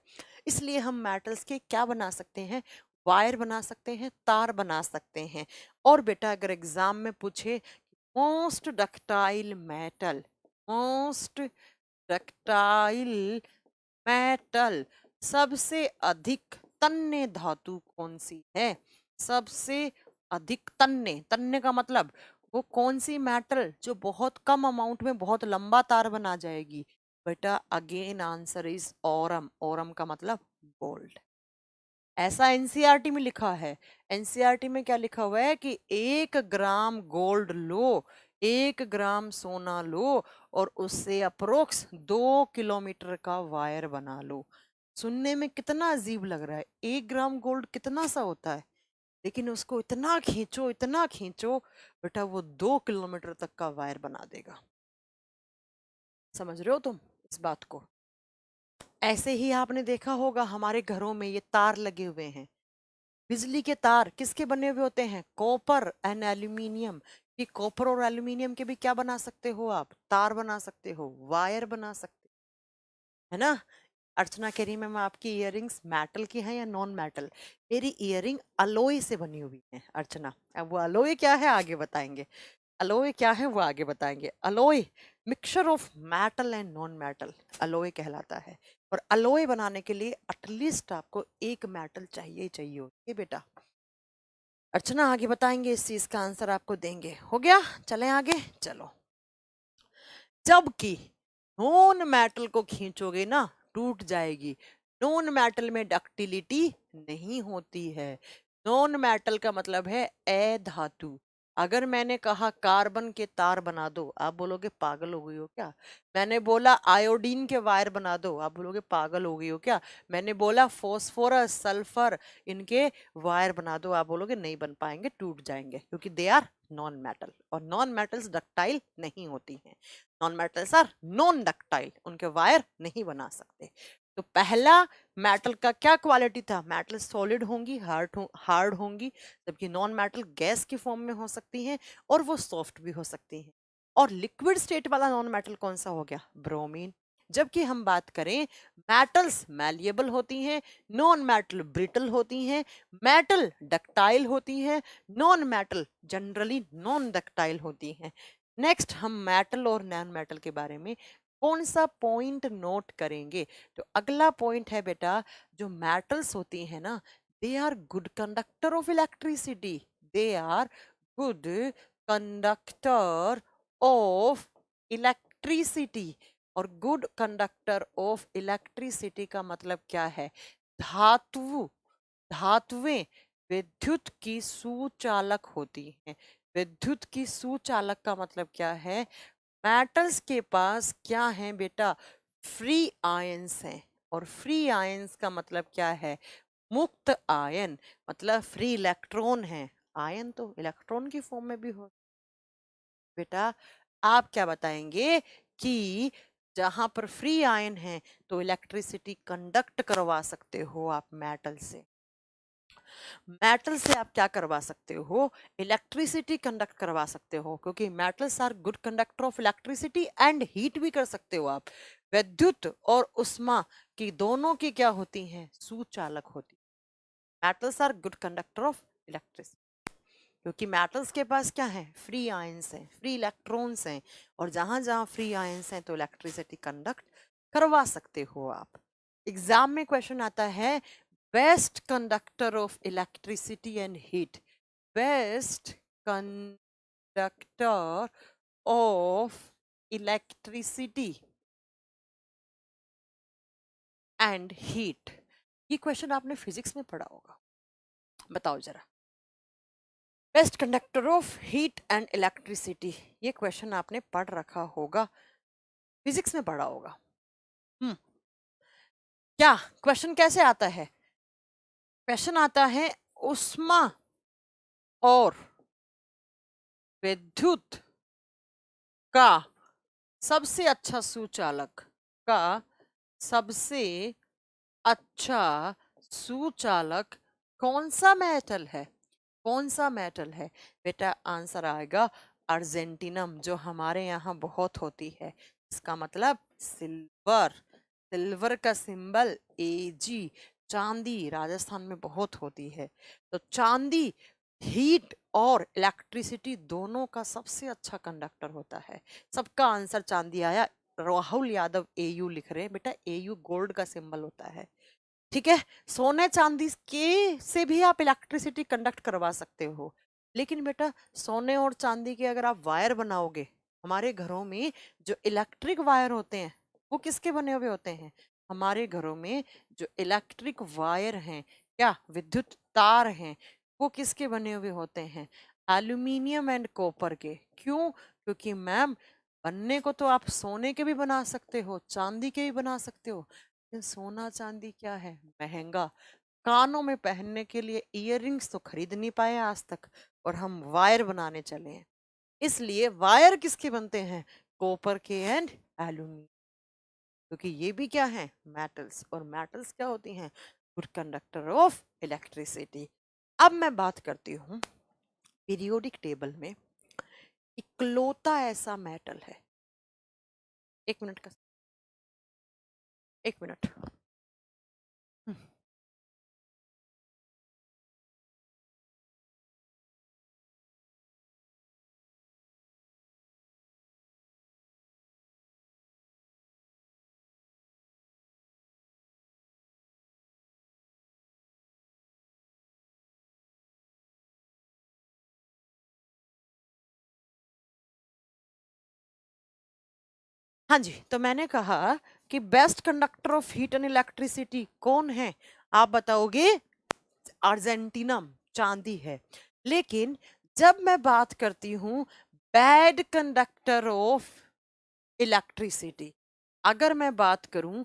S1: इसलिए हम मेटल्स के क्या बना सकते हैं, वायर बना सकते हैं, तार बना सकते हैं। और बेटा अगर एग्जाम में पूछे most ductile metal, most ductile metal, सबसे अधिक तन्य धातु कौन सी है, सबसे अधिक तन्य, तन्य का मतलब वो कौन सी मेटल जो बहुत कम अमाउंट में बहुत लंबा तार बना जाएगी। बेटा again answer is Oram, Oram का मतलब गोल्ड। ऐसा एनसीईआरटी में लिखा है। एनसीईआरटी में क्या लिखा हुआ है कि 1 ग्राम गोल्ड लो, 1 ग्राम सोना लो, और उससे अप्रोक्स 2 किलोमीटर का वायर बना लो। सुनने में कितना अजीब लग रहा है, 1 ग्राम गोल्ड कितना सा होता है, लेकिन उसको इतना खींचो, इतना खींचो, बेटा वो 2 किलोमीटर तक का वायर बना देगा। समझ रहे हो तुम इस बात को? ऐसे ही आपने देखा होगा हमारे घरों में ये तार लगे हुए हैं, बिजली के तार किसके बने हुए होते हैं, कॉपर एंड एल्यूमिनियम। कि कॉपर और एल्यूमिनियम के भी क्या बना सकते हो आप, तार बना सकते हो, वायर बना सकते है ना। अर्चना कह रही मैम आपकी इयररिंग्स मेटल की हैं या नॉन मेटल? मेरी इयररिंग अलोई से बनी हुई है अर्चना। अब वो अलोई क्या है आगे बताएंगे, अलोय क्या है वो आगे बताएंगे। Alloy mixture of metal and non metal alloy कहलाता है, और अलोय बनाने के लिए एटलीस्ट आपको एक मेटल चाहिए ही चाहिए होती है बेटा। अर्चना आगे बताएंगे, इस चीज का आंसर आपको देंगे। हो गया, चलें आगे, चलो। जबकि नॉन मेटल को खींचोगे ना टूट जाएगी, नॉन मेटल में डक्टिलिटी नहीं होती है। नॉन मेटल का मतलब है अधातु। अगर मैंने कहा कार्बन के तार बना दो, आप बोलोगे पागल हो गई हो क्या। मैंने बोला आयोडीन के वायर बना दो, आप बोलोगे पागल हो गई हो क्या। मैंने बोला फॉस्फोरस सल्फर इनके वायर बना दो, आप बोलोगे नहीं बन पाएंगे, टूट जाएंगे, क्योंकि दे आर नॉन मेटल, और नॉन मेटल्स डक्टाइल नहीं होती हैं। Non metals are non ductile, उनके वायर नहीं बना सकते। तो पहला मेटल का क्या क्वालिटी था, मेटल सॉलिड होंगी, हार्ड होंगी, जबकि नॉन मेटल गैस की फॉर्म में हो सकती हैं, और वो सॉफ्ट भी हो सकती हैं। और लिक्विड स्टेट वाला नॉन मेटल कौन सा हो गया, ब्रोमीन। जबकि हम बात करें मेटल्स मैलिएबल होती हैं, नॉन मेटल ब्रिटल होती हैं, मेटल डक्टाइल होती हैं, non metal generally non ductile होती हैं। नेक्स्ट हम मेटल और नॉन मेटल के बारे में कौन सा पॉइंट नोट करेंगे, तो अगला पॉइंट है बेटा, जो मेटल्स होती है ना, they are good conductor of electricity, they are good conductor of electricity. और गुड कंडक्टर ऑफ इलेक्ट्रिसिटी का मतलब क्या है, धातु, धातुएं विद्युत की सुचालक होती हैं। विद्युत की सुचालक का मतलब क्या है, मेटल्स के पास क्या है बेटा, फ्री आयंस हैं, और फ्री आयंस का मतलब क्या है, मुक्त आयन, मतलब फ्री इलेक्ट्रॉन है। आयन तो इलेक्ट्रॉन की फॉर्म में भी हो। बेटा आप क्या बताएंगे कि जहां पर फ्री आयन है तो इलेक्ट्रिसिटी कंडक्ट करवा सकते हो आप मेटल से। मेटल से आप क्या करवा सकते हो, इलेक्ट्रिसिटी कंडक्ट करवा सकते हो, क्योंकि metals are good conductor of electricity and heat भी कर सकते हो आप। विद्युत और उष्मा की दोनों की क्या होती हैं, सुचालक होती। Metals are good conductor of electricity, क्योंकि मेटल्स के पास क्या है, फ्री आयंस हैं, फ्री इलेक्ट्रॉन्स हैं, और जहां जहां फ्री आयंस हैं तो इलेक्ट्रिसिटी कंडक्ट करवा सकते हो आप। एग्जाम में क्वेश्चन आता है best conductor of electricity and heat, best conductor of electricity and heat. ये क्वेश्चन आपने फिजिक्स में पढ़ा होगा, बताओ जरा। Best conductor of heat and electricity, ये क्वेश्चन आपने पढ़ रखा होगा, फिजिक्स में पढ़ा होगा। हम्म क्या क्वेश्चन कैसे आता है, क्वेश्चन आता है उष्मा और विद्युत का सबसे अच्छा सुचालक, का सबसे अच्छा सुचालक कौन सा मेटल है, कौन सा मेटल है। बेटा आंसर आएगा अर्जेंटिनम, जो हमारे यहाँ बहुत होती है, इसका मतलब सिल्वर। सिल्वर का सिंबल AG। चांदी राजस्थान में बहुत होती है, तो चांदी हीट और इलेक्ट्रिसिटी दोनों का सबसे अच्छा कंडक्टर होता है। सबका आंसर चांदी आया। राहुल यादव AU लिख रहे हैं, बेटा AU गोल्ड का सिंबल होता है, ठीक है। सोने चांदी के से भी आप इलेक्ट्रिसिटी कंडक्ट करवा सकते हो, लेकिन बेटा सोने और चांदी के अगर आप वायर बनाओगे, हमारे घरों में जो इलेक्ट्रिक वायर होते हैं वो किसके बने हुए होते हैं, हमारे घरों में जो इलेक्ट्रिक वायर हैं, क्या विद्युत तार हैं, वो किसके बने हुए होते हैं, एल्यूमिनियम एंड कॉपर के। क्यों, क्योंकि मैम बनने को तो आप सोने के भी बना सकते हो, चांदी के भी बना सकते हो, लेकिन सोना चांदी क्या है, महंगा। कानों में पहनने के लिए इयररिंग्स तो खरीद नहीं पाए आज तक, और हम वायर बनाने चले हैं। इसलिए वायर किसके बनते हैं, कॉपर के एंड एल्यूमिनियम, क्योंकि ये भी क्या है, मेटल्स, और मेटल्स क्या होती हैं, गुड कंडक्टर ऑफ इलेक्ट्रिसिटी। अब मैं बात करती हूँ पीरियोडिक टेबल में इकलौता ऐसा मेटल है, एक मिनट का, एक मिनट। हाँ जी, तो मैंने कहा कि best conductor of heat and electricity कौन है, आप बताओगे अर्जेंटीनम, चांदी है। लेकिन जब मैं बात करती हूं बैड कंडक्टर ऑफ इलेक्ट्रिसिटी, अगर मैं बात करूं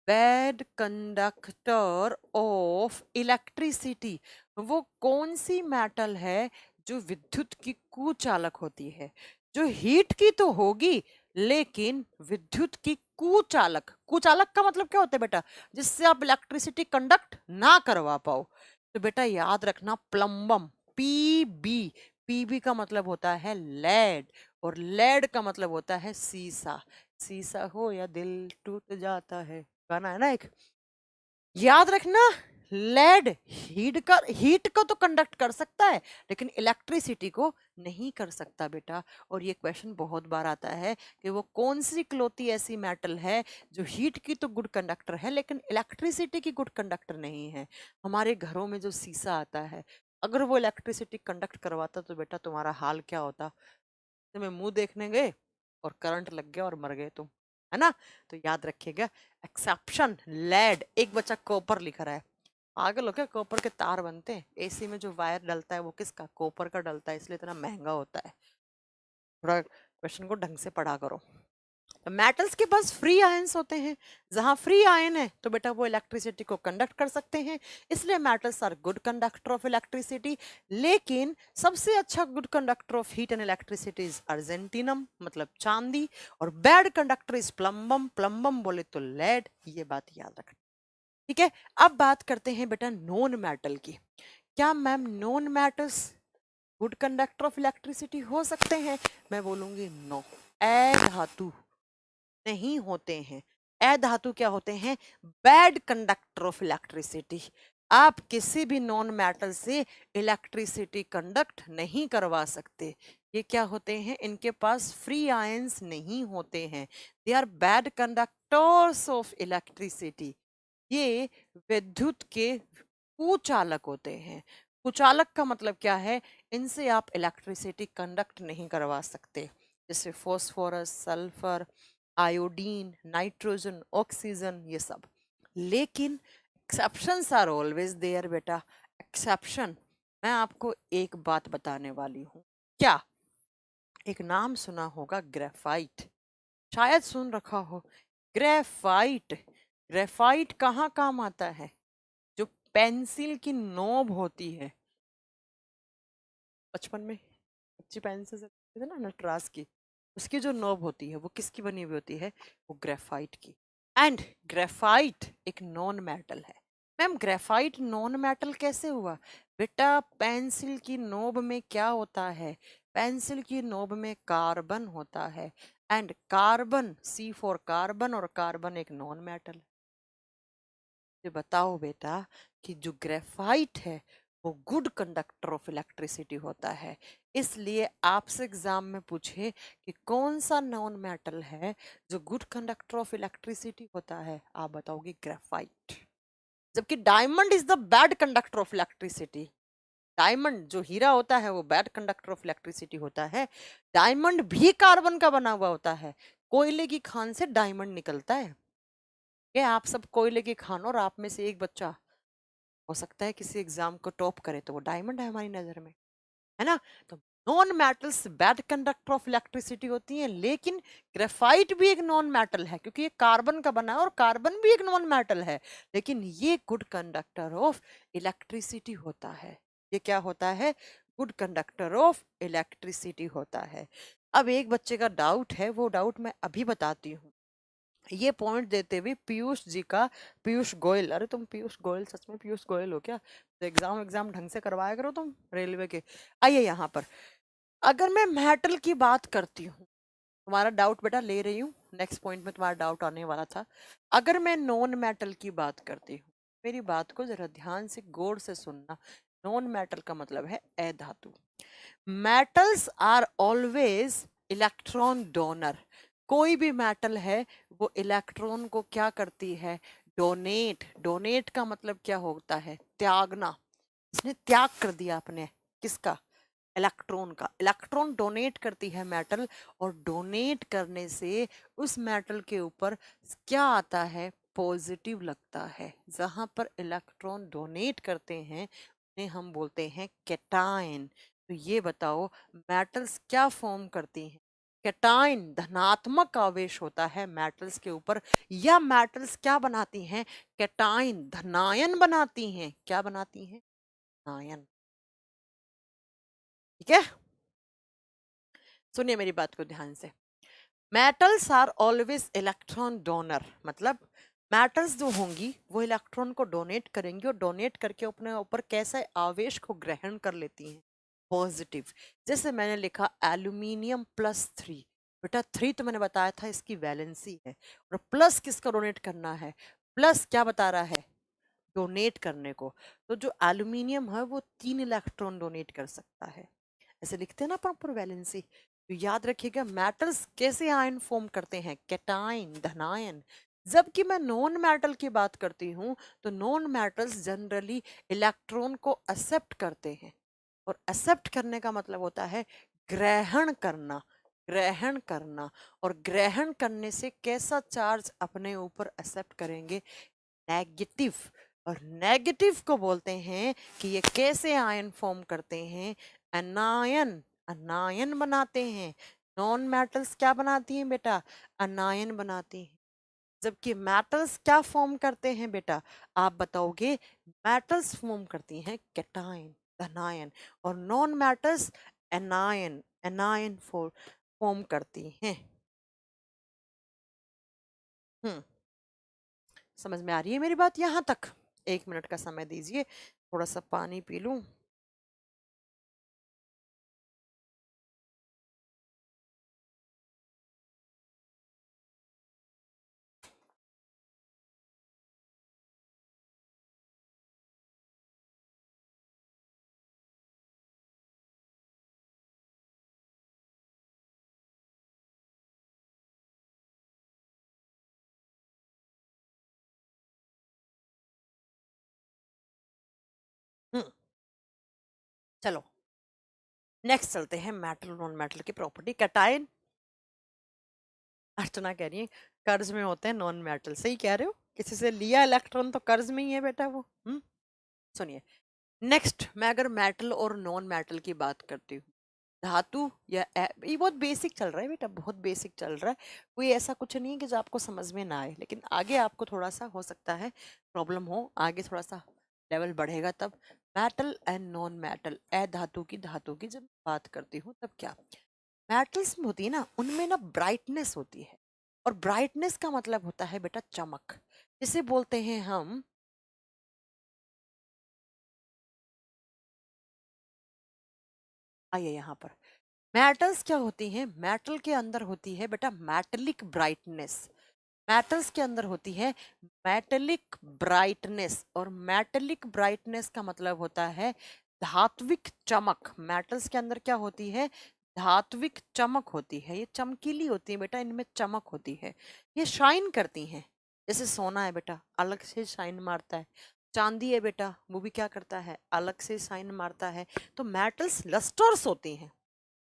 S1: बैड कंडक्टर ऑफ इलेक्ट्रिसिटी, वो कौन सी मेटल है जो विद्युत की कुचालक होती है, जो हीट की तो होगी लेकिन विद्युत की कुचालक। कुचालक का मतलब क्या होता है बेटा, जिससे आप इलेक्ट्रिसिटी कंडक्ट ना करवा पाओ। तो बेटा याद रखना प्लम्बम, PB। PB का मतलब होता है लेड, और लेड का मतलब होता है सीसा। सीसा हो या दिल टूट जाता है, गाना है ना एक, याद रखना। लेड हीट को तो कंडक्ट कर सकता है लेकिन इलेक्ट्रिसिटी को नहीं कर सकता बेटा। और ये क्वेश्चन बहुत बार आता है कि वो कौन सी इकलौती ऐसी मेटल है जो हीट की तो गुड कंडक्टर है लेकिन इलेक्ट्रिसिटी की गुड कंडक्टर नहीं है। हमारे घरों में जो शीशा आता है, अगर वो इलेक्ट्रिसिटी कंडक्ट करवाता तो बेटा तुम्हारा हाल क्या होता, तुम्हें मुंह देखने गए और करंट लग गया और मर गए तुम, है ना। तो याद रखिएगा एक्सेप्शन लेड, एक बच्चा कॉपर लिख रहा है, पागल हो क्या, कॉपर के तार बनते हैं, AC में जो वायर डलता है वो किसका, कॉपर का डलता है, इसलिए इतना महंगा होता है। थोड़ा क्वेश्चन को ढंग से पढ़ा करो। मेटल्स के पास फ्री आयंस होते हैं, जहां फ्री आयन है तो बेटा वो इलेक्ट्रिसिटी को कंडक्ट कर सकते हैं, इसलिए metals are good conductor of electricity. लेकिन सबसे अच्छा good conductor of heat and electricity is अर्जेंटिनम, मतलब चांदी, और बैड कंडक्टर इज प्लम्बम, प्लम्बम बोले तो लेड, ये बात याद रखना। ठीक है, अब बात करते हैं बेटा नॉन मेटल की। क्या ma'am non metals good conductor of electricity हो सकते हैं? मैं बोलूंगी नो, अधातु नहीं होते हैं। अधातु क्या होते हैं? Bad conductor of electricity. आप किसी भी नॉन मेटल से इलेक्ट्रिसिटी कंडक्ट नहीं करवा सकते। ये क्या होते हैं? इनके पास फ्री आयंस नहीं होते हैं, they are bad conductors of electricity. ये विद्युत के कुचालक होते हैं। कुचालक का मतलब क्या है? इनसे आप इलेक्ट्रिसिटी कंडक्ट नहीं करवा सकते, जैसे phosphorus, sulphur, iodine, nitrogen, oxygen, ये सब। लेकिन एक्सेप्शंस आर ऑलवेज देयर बेटा। एक्सेप्शन, मैं आपको एक बात बताने वाली हूँ। क्या एक नाम सुना होगा ग्रेफाइट? शायद सुन रखा हो ग्रेफाइट। ग्रेफाइट कहाँ काम आता है? जो पेंसिल की नोब होती है, बचपन में बच्चे पेंसिल से लिखते थे ना नटराज की, उसकी जो नोब होती है वो किसकी बनी हुई होती है? वो ग्रेफाइट की। एंड ग्रेफाइट एक नॉन मेटल है। मैम ग्रेफाइट नॉन मेटल कैसे हुआ? बेटा पेंसिल की नोब में क्या होता है? पेंसिल की नोब में कार्बन होता है, एंड कार्बन, C4 कार्बन, और कार्बन एक नॉन मेटल है। ये बताओ बेटा कि जो ग्रेफाइट है वो गुड कंडक्टर ऑफ इलेक्ट्रिसिटी होता है। इसलिए आपसे एग्जाम में पूछे कि कौन सा नॉन मेटल है जो गुड कंडक्टर ऑफ इलेक्ट्रिसिटी होता है, आप बताओगे ग्रेफाइट। जबकि diamond is the bad conductor of electricity. Diamond जो हीरा होता है वो बैड कंडक्टर ऑफ इलेक्ट्रिसिटी होता है। डायमंड भी कार्बन का बना हुआ होता है। कोयले की खान से डायमंड निकलता है। ये आप सब कोयले की खान, और आप में से एक बच्चा हो सकता है किसी एग्जाम को टॉप करे तो वो डायमंड है हमारी नजर में, है ना? तो non metals bad conductor of electricity होती हैं, लेकिन ग्रेफाइट भी एक नॉन मेटल है क्योंकि ये कार्बन का बना है, और कार्बन भी एक नॉन मेटल है, लेकिन ये गुड कंडक्टर ऑफ इलेक्ट्रिसिटी होता है। ये क्या होता है? गुड कंडक्टर ऑफ इलेक्ट्रिसिटी होता है। अब एक बच्चे का डाउट है, वो डाउट मैं अभी बताती हूँ। ये पॉइंट देते हुए पीयूष जी का, पीयूष गोयल, अरे तुम पीयूष गोयल, सच में पीयूष गोयल हो क्या? तो एग्जाम एग्जाम ढंग से करवाया करो तुम रेलवे के। आइए यहाँ पर, अगर मैं मेटल की बात करती हूँ, तुम्हारा डाउट बेटा ले रही हूँ, नेक्स्ट पॉइंट में तुम्हारा डाउट आने वाला था। अगर मैं नॉन मेटल की बात करती हूँ, मेरी बात को जरा ध्यान से गौर से सुनना। नॉन मेटल का मतलब है अधातु। Metals are always electron donor. कोई भी मेटल है वो इलेक्ट्रॉन को क्या करती है? डोनेट। डोनेट का मतलब क्या होता है? त्यागना। इसने त्याग कर दिया अपने, किसका? इलेक्ट्रॉन का। इलेक्ट्रॉन डोनेट करती है मेटल, और डोनेट करने से उस मेटल के ऊपर क्या आता है? पॉजिटिव लगता है। जहां पर इलेक्ट्रॉन डोनेट करते हैं उन्हें हम बोलते हैं कैटायन। तो ये बताओ मेटल्स क्या फॉर्म करती हैं? कैटायन, धनात्मक आवेश होता है मेटल्स के ऊपर, या मेटल्स क्या बनाती हैं? कैटायन, धनायन बनाती हैं। क्या बनाती हैं? आयन। ठीक है, सुनिए मेरी बात को ध्यान से। Metals are always electron donor, मतलब मेटल्स जो होंगी वो इलेक्ट्रॉन को डोनेट करेंगी, और डोनेट करके अपने ऊपर कैसे आवेश को ग्रहण कर लेती हैं? पॉजिटिव। जैसे मैंने लिखा एल्यूमिनियम +3, बेटा 3 तो मैंने बताया था इसकी वैलेंसी है, और प्लस किसका डोनेट करना है? प्लस क्या बता रहा है? डोनेट करने को। तो जो एल्यूमिनियम है वो 3 इलेक्ट्रॉन डोनेट कर सकता है। ऐसे लिखते हैं ना प्रॉपर वैलेंसी। तो याद रखिएगा मेटल्स कैसे आयन फॉर्म करते हैं? कैटायन, धनायन। जबकि मैं नॉन मेटल की बात करती हूँ तो नॉन मेटल्स जनरली इलेक्ट्रॉन को एक्सेप्ट करते हैं, और एक्सेप्ट करने का मतलब होता है ग्रहण करना। ग्रहण करना, और ग्रहण करने से कैसा चार्ज अपने ऊपर एक्सेप्ट करेंगे? नेगेटिव। और नेगेटिव को बोलते हैं कि ये कैसे आयन फॉर्म करते हैं? एनायन। अनायन बनाते हैं। नॉन मेटल्स क्या बनाती हैं बेटा? अनायन बनाती हैं। जबकि मेटल्स क्या फॉर्म करते हैं बेटा? आप बताओगे। मेटल्स फॉर्म करती हैं कैटायन, धनायन। और non metals anion, anion form करती हैं। हम्म। समझ में आ रही है मेरी बात यहाँ तक? 1 मिनट का समय दीजिए, थोड़ा सा पानी पी लूं। हम्म। चलो नेक्स्ट चलते हैं मेटल नॉन मेटल की प्रॉपर्टी। कैटायन, अर्चना कह रही है कर्ज में होते हैं नॉन मेटल। सही कह रहे हो, किसी से लिया इलेक्ट्रॉन तो कर्ज में ही है बेटा वो। सुनिए, नेक्स्ट मैं अगर मेटल और नॉन मेटल की बात करती हूँ, धातु ये बहुत बेसिक चल रहा है बेटा, बहुत बेसिक चल रहा है। कोई ऐसा कुछ नहीं है कि जो आपको समझ में ना आए, लेकिन आगे आपको थोड़ा सा हो सकता है प्रॉब्लम हो, आगे थोड़ा सा लेवल बढ़ेगा तब। मेटल एंड नॉन मेटल, धातु की जब बात करती हूँ तब क्या मेटल्स में होती है ना, उनमें ना ब्राइटनेस होती है। और ब्राइटनेस का मतलब होता है बेटा चमक, जिसे बोलते हैं हम। आइए यहाँ पर, मेटल्स क्या होती हैं? मेटल के अंदर होती है बेटा मेटेलिक ब्राइटनेस। मेटल्स के अंदर होती है मेटेलिक ब्राइटनेस, और मेटेलिक ब्राइटनेस का मतलब होता है धात्विक चमक। मेटल्स के अंदर क्या होती है? धात्विक चमक होती है। ये चमकीली होती है बेटा, इनमें चमक होती है, ये शाइन करती हैं। जैसे सोना है बेटा, अलग से शाइन मारता है। चांदी है बेटा, वो भी क्या करता है? अलग से शाइन मारता है। तो मेटल्स लस्टर्स होती हैं।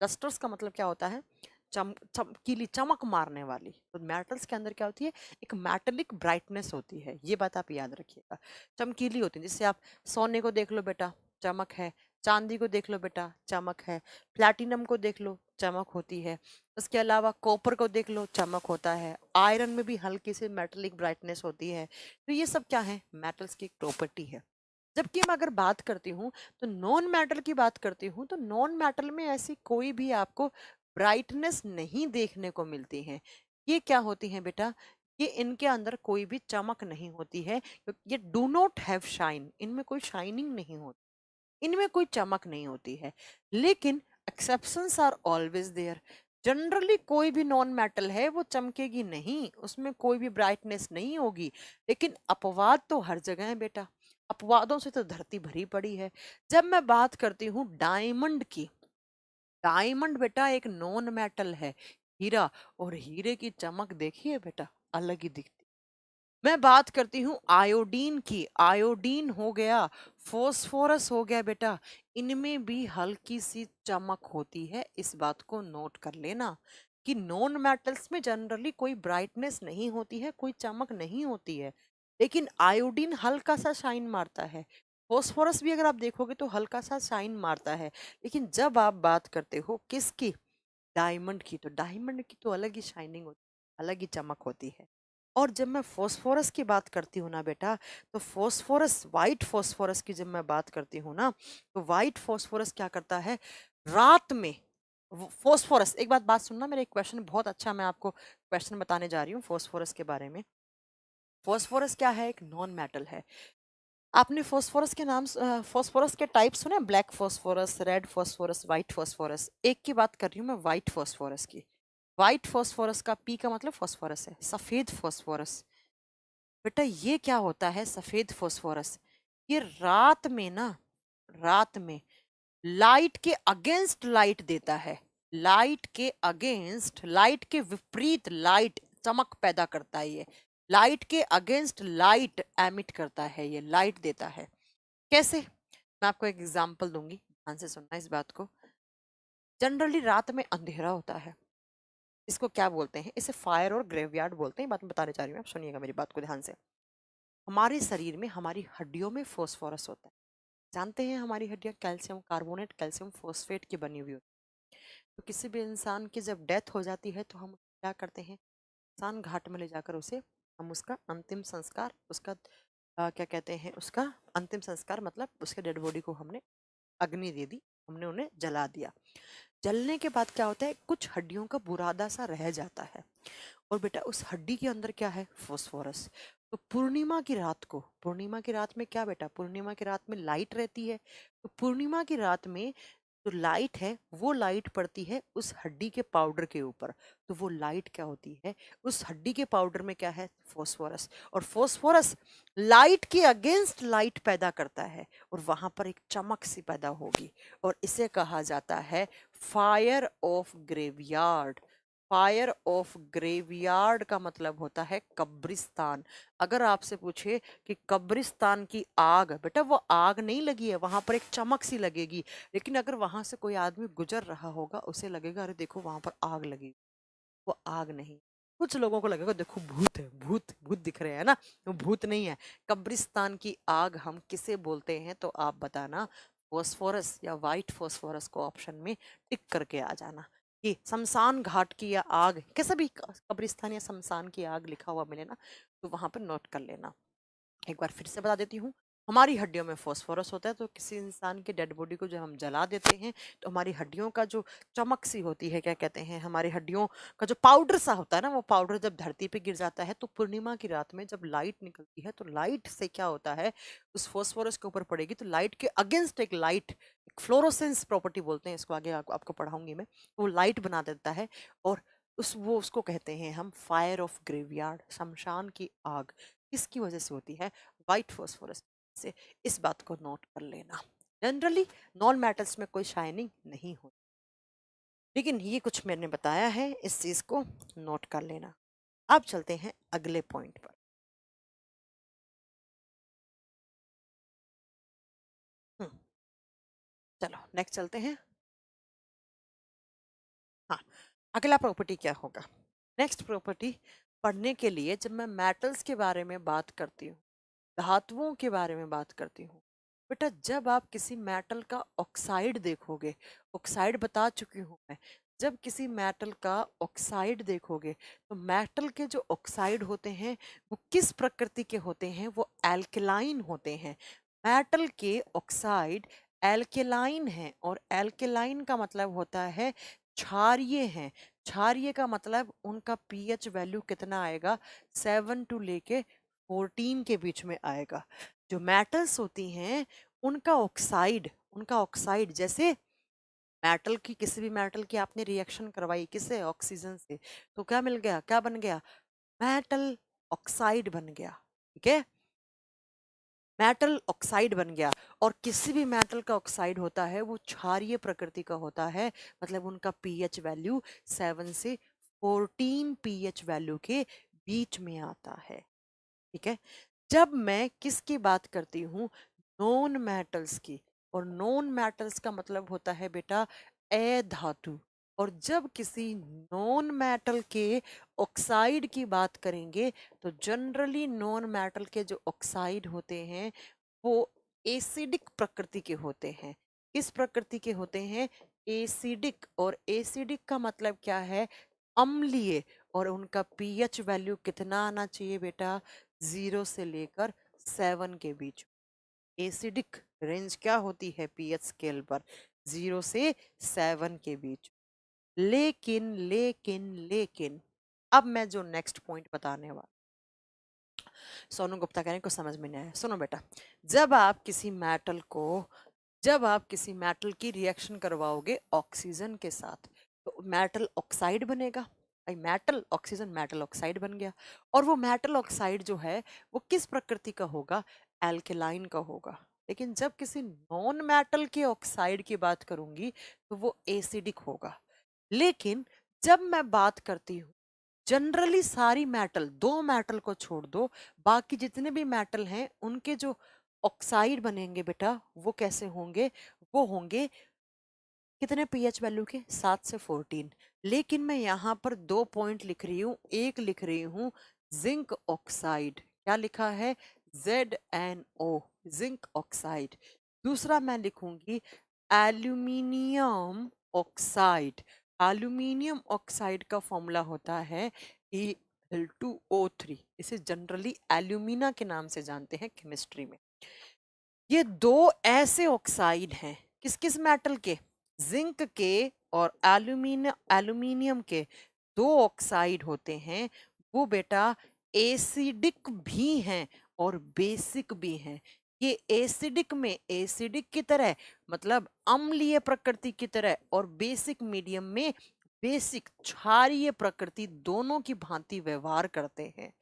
S1: लस्टर्स का मतलब क्या होता है? चमकीली, चमक मारने वाली। तो मेटल्स के अंदर क्या होती है? एक मेटेलिक ब्राइटनेस होती है, ये बात आप याद रखिएगा। चमकीली होती है, जिससे आप सोने को देख लो बेटा, चमक है। चांदी को देख लो बेटा, चमक है। प्लैटिनम को देख लो, चमक होती है। उसके अलावा कॉपर को देख लो, चमक होता है। आयरन में भी हल्की सी मेटेलिक ब्राइटनेस होती है। तो ये सब क्या है? मेटल्स की एक प्रॉपर्टी है। जबकि मैं अगर बात करती हूँ, तो नॉन मेटल की बात करती हूँ, तो नॉन मेटल में ऐसी कोई भी आपको ब्राइटनेस नहीं देखने को मिलती है। ये क्या होती है बेटा? ये इनके अंदर कोई भी चमक नहीं होती है, क्योंकि ये डू नॉट हैव शाइन, इनमें कोई शाइनिंग नहीं होती, इनमें कोई चमक नहीं होती है। लेकिन exceptions are always there. Generally कोई भी नॉन मेटल है वो चमकेगी नहीं, उसमें कोई भी ब्राइटनेस नहीं होगी। लेकिन अपवाद तो हर जगह है बेटा, अपवादों से तो धरती भरी पड़ी है। जब मैं बात करती हूँ डायमंड की, डायमंड बेटा एक नॉन मेटल है, हीरा। और हीरे की चमक देखिए बेटा, अलग ही दिखती। मैं बात करती हूँ आयोडीन की, आयोडीन हो गया, फोस्फोरस हो गया बेटा, इनमें भी हल्की सी चमक होती है। इस बात को नोट कर लेना कि नॉन मेटल्स में जनरली कोई ब्राइटनेस नहीं होती है, कोई चमक नहीं होती है। लेकिन आयोडीन हल्का सा शाइन मारता है। फोस्फोरस भी अगर आप देखोगे तो हल्का सा शाइन मारता है। लेकिन जब आप बात करते हो किसकी? डायमंड की, तो डायमंड की तो अलग ही शाइनिंग होती है, अलग ही चमक होती है। और जब मैं फोस्फोरस की बात करती हूँ ना बेटा, तो फोस्फोरस, वाइट फोस्फोरस की जब मैं बात करती हूँ ना, तो वाइट फोस्फोरस क्या करता है? रात में फोस्फोरस, एक बात सुनना, मेरा एक क्वेश्चन बहुत अच्छा, मैं आपको क्वेश्चन बताने जा रही हूँ फोस्फोरस के बारे में। फोस्फोरस क्या है? एक नॉन मेटल है। आपने फोस्फोरस के नाम, फोस्फोरस के टाइप सुने? Black phosphorus, red phosphorus, white phosphorus. एक की बात कर रही हूँ मैं, व्हाइट फोस्फोरस की। व्हाइट फोस्फोरस का पी का मतलब फोस्फोरस है, सफेद फोस्फोरस। बेटा ये क्या होता है सफेद फोस्फोरस? ये रात में ना, रात में लाइट के अगेंस्ट लाइट देता है। लाइट के अगेंस्ट, लाइट के विपरीत लाइट, चमक पैदा करता है ये। लाइट के अगेंस्ट लाइट एमिट करता है, ये लाइट देता है। कैसे? मैं आपको एक एग्जांपल दूंगी, ध्यान से सुनना इस बात को। जनरली रात में अंधेरा होता है, इसको क्या बोलते हैं? इसे फायर और ग्रेवयार्ड बोलते हैं। ये बात मैं बताने जा रही हूँ, आप सुनिएगा मेरी बात को ध्यान से। हमारे शरीर में, हमारी हड्डियों में फोस्फोरस होता है। जानते हैं हमारी हड्डियां कैल्शियम कार्बोनेट, कैल्शियम फोस्फेट की बनी हुई होती है। तो किसी भी इंसान की जब डेथ हो जाती है तो हम क्या करते हैं, स्मशान घाट में ले जाकर उसे हम उसका अंतिम संस्कार, उसका क्या कहते हैं, उसका अंतिम संस्कार मतलब उसके डेड बॉडी को हमने अग्नि दे दी, हमने उन्हें जला दिया। जलने के बाद क्या होता है, कुछ हड्डियों का बुरादा सा रह जाता है, और बेटा उस हड्डी के अंदर क्या है, फॉस्फोरस। तो पूर्णिमा की रात को, पूर्णिमा की रात में क्या बेटा, पूर्णिमा की रात में लाइट रहती है, तो पूर्णिमा की रात में जो लाइट है वो लाइट पड़ती है उस हड्डी के पाउडर के ऊपर। तो वो लाइट क्या होती है, उस हड्डी के पाउडर में क्या है, फास्फोरस। और फास्फोरस लाइट के अगेंस्ट लाइट पैदा करता है, और वहां पर एक चमक सी पैदा होगी, और इसे कहा जाता है fire of graveyard. Fire of graveyard का मतलब होता है कब्रिस्तान। अगर आपसे पूछे कि कब्रिस्तान की आग, बेटा वो आग नहीं लगी है, वहां पर एक चमक सी लगेगी, लेकिन अगर वहां से कोई आदमी गुजर रहा होगा उसे लगेगा अरे देखो वहां पर आग लगी, वो आग नहीं। कुछ लोगों को लगेगा देखो भूत है, भूत भूत दिख रहे हैं ना, वो भूत नहीं है। कब्रिस्तान की आग हम किसे बोलते हैं, तो आप बताना, फॉस्फोरस या वाइट फॉस्फोरस को ऑप्शन में टिक करके आ जाना। कि शमशान घाट की या आग, कैसा भी कब्रिस्तान या शमशान की आग लिखा हुआ मिले ना, तो वहां पर नोट कर लेना। एक बार फिर से बता देती हूँ, हमारी हड्डियों में फास्फोरस होता है, तो किसी इंसान के डेड बॉडी को जब हम जला देते हैं तो हमारी हड्डियों का जो चमक सी होती है, क्या कहते हैं, हमारी हड्डियों का जो पाउडर सा होता है ना, वो पाउडर जब धरती पे गिर जाता है, तो पूर्णिमा की रात में जब लाइट निकलती है, तो लाइट से क्या होता है, उस फास्फोरस के ऊपर पड़ेगी, तो लाइट के अगेंस्ट एक लाइट, एक फ्लोरोसेंस प्रॉपर्टी बोलते हैं इसको, आगे आपको पढ़ाऊंगी मैं, वो लाइट बना देता है। और वो उसको कहते हैं हम फायर ऑफ ग्रेवयार्ड, शमशान की आग। किसकी वजह से होती है, वाइट फॉस्फोरस से। इस बात को नोट कर लेना। जनरली नॉन मेटल्स में कोई शाइनिंग नहीं होती, लेकिन ये कुछ मैंने बताया है, इस चीज को नोट कर लेना। अब चलते हैं अगले पॉइंट पर। हम्म, चलो नेक्स्ट चलते हैं। हाँ, अगला प्रॉपर्टी क्या होगा, नेक्स्ट प्रॉपर्टी पढ़ने के लिए जब मैं मेटल्स के बारे में बात करती हूँ, धातुओं के बारे में बात करती हूँ, बेटा जब आप किसी मेटल का ऑक्साइड देखोगे, ऑक्साइड बता चुकी हूँ मैं, जब किसी मेटल का ऑक्साइड देखोगे, तो मेटल के जो ऑक्साइड होते हैं वो किस प्रकृति के होते हैं, वो एल्केलाइन होते हैं। मेटल के ऑक्साइड एल्केलाइन हैं, और एल्केलाइन का मतलब होता है क्षारीय हैं। क्षारीय का मतलब उनका पीएच वैल्यू कितना आएगा, 7 टू लेके 14 के बीच में आएगा। जो मेटल्स होती हैं उनका ऑक्साइड जैसे मेटल की, किसी भी मेटल की आपने रिएक्शन करवाई किससे, ऑक्सीजन से, तो क्या मिल गया, क्या बन गया, मेटल ऑक्साइड बन गया। ठीक है, मेटल ऑक्साइड बन गया। और किसी भी मेटल का ऑक्साइड होता है वो क्षारीय प्रकृति का होता है, मतलब उनका पीएच वैल्यू 7 से 14 पीएच वैल्यू के बीच में आता है। ठीक है, जब मैं किसकी बात करती हूँ, नॉन मेटल्स की, और नॉन मेटल्स का मतलब होता है बेटा अधातु। और जब किसी नॉन मेटल के ऑक्साइड की बात करेंगे, तो जनरली नॉन मेटल के जो ऑक्साइड होते हैं वो एसिडिक प्रकृति के होते हैं। किस प्रकृति के होते हैं, एसिडिक। और एसिडिक का मतलब क्या है, अम्लीय। और उनका पीएच वैल्यू कितना आना चाहिए बेटा, 0 से लेकर 7 के बीच। एसिडिक रेंज क्या होती है पीएच स्केल पर, 0 से 7 के बीच। लेकिन लेकिन लेकिन अब मैं जो नेक्स्ट पॉइंट बताने वाला, सोनू गुप्ता कहने को समझ में नहीं आया, सुनो बेटा, जब आप किसी मेटल को, जब आप किसी मेटल की रिएक्शन करवाओगे ऑक्सीजन के साथ, तो मेटल ऑक्साइड बनेगा। भाई मेटल ऑक्सीजन, मेटल ऑक्साइड बन गया। और वो मेटल ऑक्साइड जो है वो किस प्रकृति का होगा, एल्केलाइन का होगा। लेकिन जब किसी नॉन मेटल के ऑक्साइड की बात करूंगी तो वो एसिडिक होगा। लेकिन जब मैं बात करती हूँ, जनरली सारी मेटल, दो मेटल को छोड़ दो, बाकी जितने भी मेटल हैं उनके जो ऑक्साइड बनेंगे बेटा वो कैसे होंगे, वो होंगे कितने पीएच वैल्यू के, 7 से 14। लेकिन मैं यहाँ पर दो पॉइंट लिख रही हूँ, एक लिख रही हूँ जिंक ऑक्साइड, क्या लिखा है, ZnO, जिंक ऑक्साइड। दूसरा मैं लिखूंगी एल्यूमिनियम ऑक्साइड। एल्यूमिनियम ऑक्साइड का फॉर्मूला होता है Al2O3। इसे जनरली एल्यूमिना के नाम से जानते हैं केमिस्ट्री में। ये दो ऐसे ऑक्साइड हैं किस किस मेटल के, जिंक के और एल्यूमिनियम के। दो ऑक्साइड होते हैं वो बेटा एसिडिक भी हैं और बेसिक भी हैं। ये एसिडिक में एसिडिक की तरह मतलब अम्लीय प्रकृति की तरह और बेसिक मीडियम में बेसिक क्षारीय प्रकृति दोनों की भांति व्यवहार करते हैं।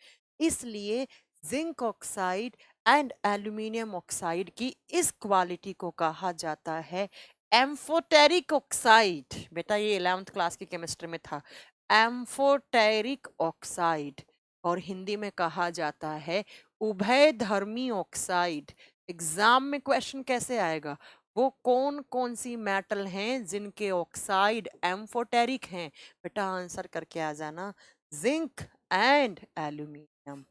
S1: इसलिए zinc oxide and aluminium oxide की इस क्वालिटी को कहा जाता है एम्फोटेरिक ऑक्साइड। बेटा ये 11th क्लास की केमिस्ट्री में था, एम्फोटेरिक ऑक्साइड। और हिंदी में कहा जाता है उभयधर्मी ऑक्साइड। एग्जाम में क्वेश्चन कैसे आएगा, वो कौन कौन सी मेटल हैं जिनके ऑक्साइड एम्फोटेरिक हैं, बेटा आंसर करके आ जाना, जिंक एंड एल्यूमिनियम।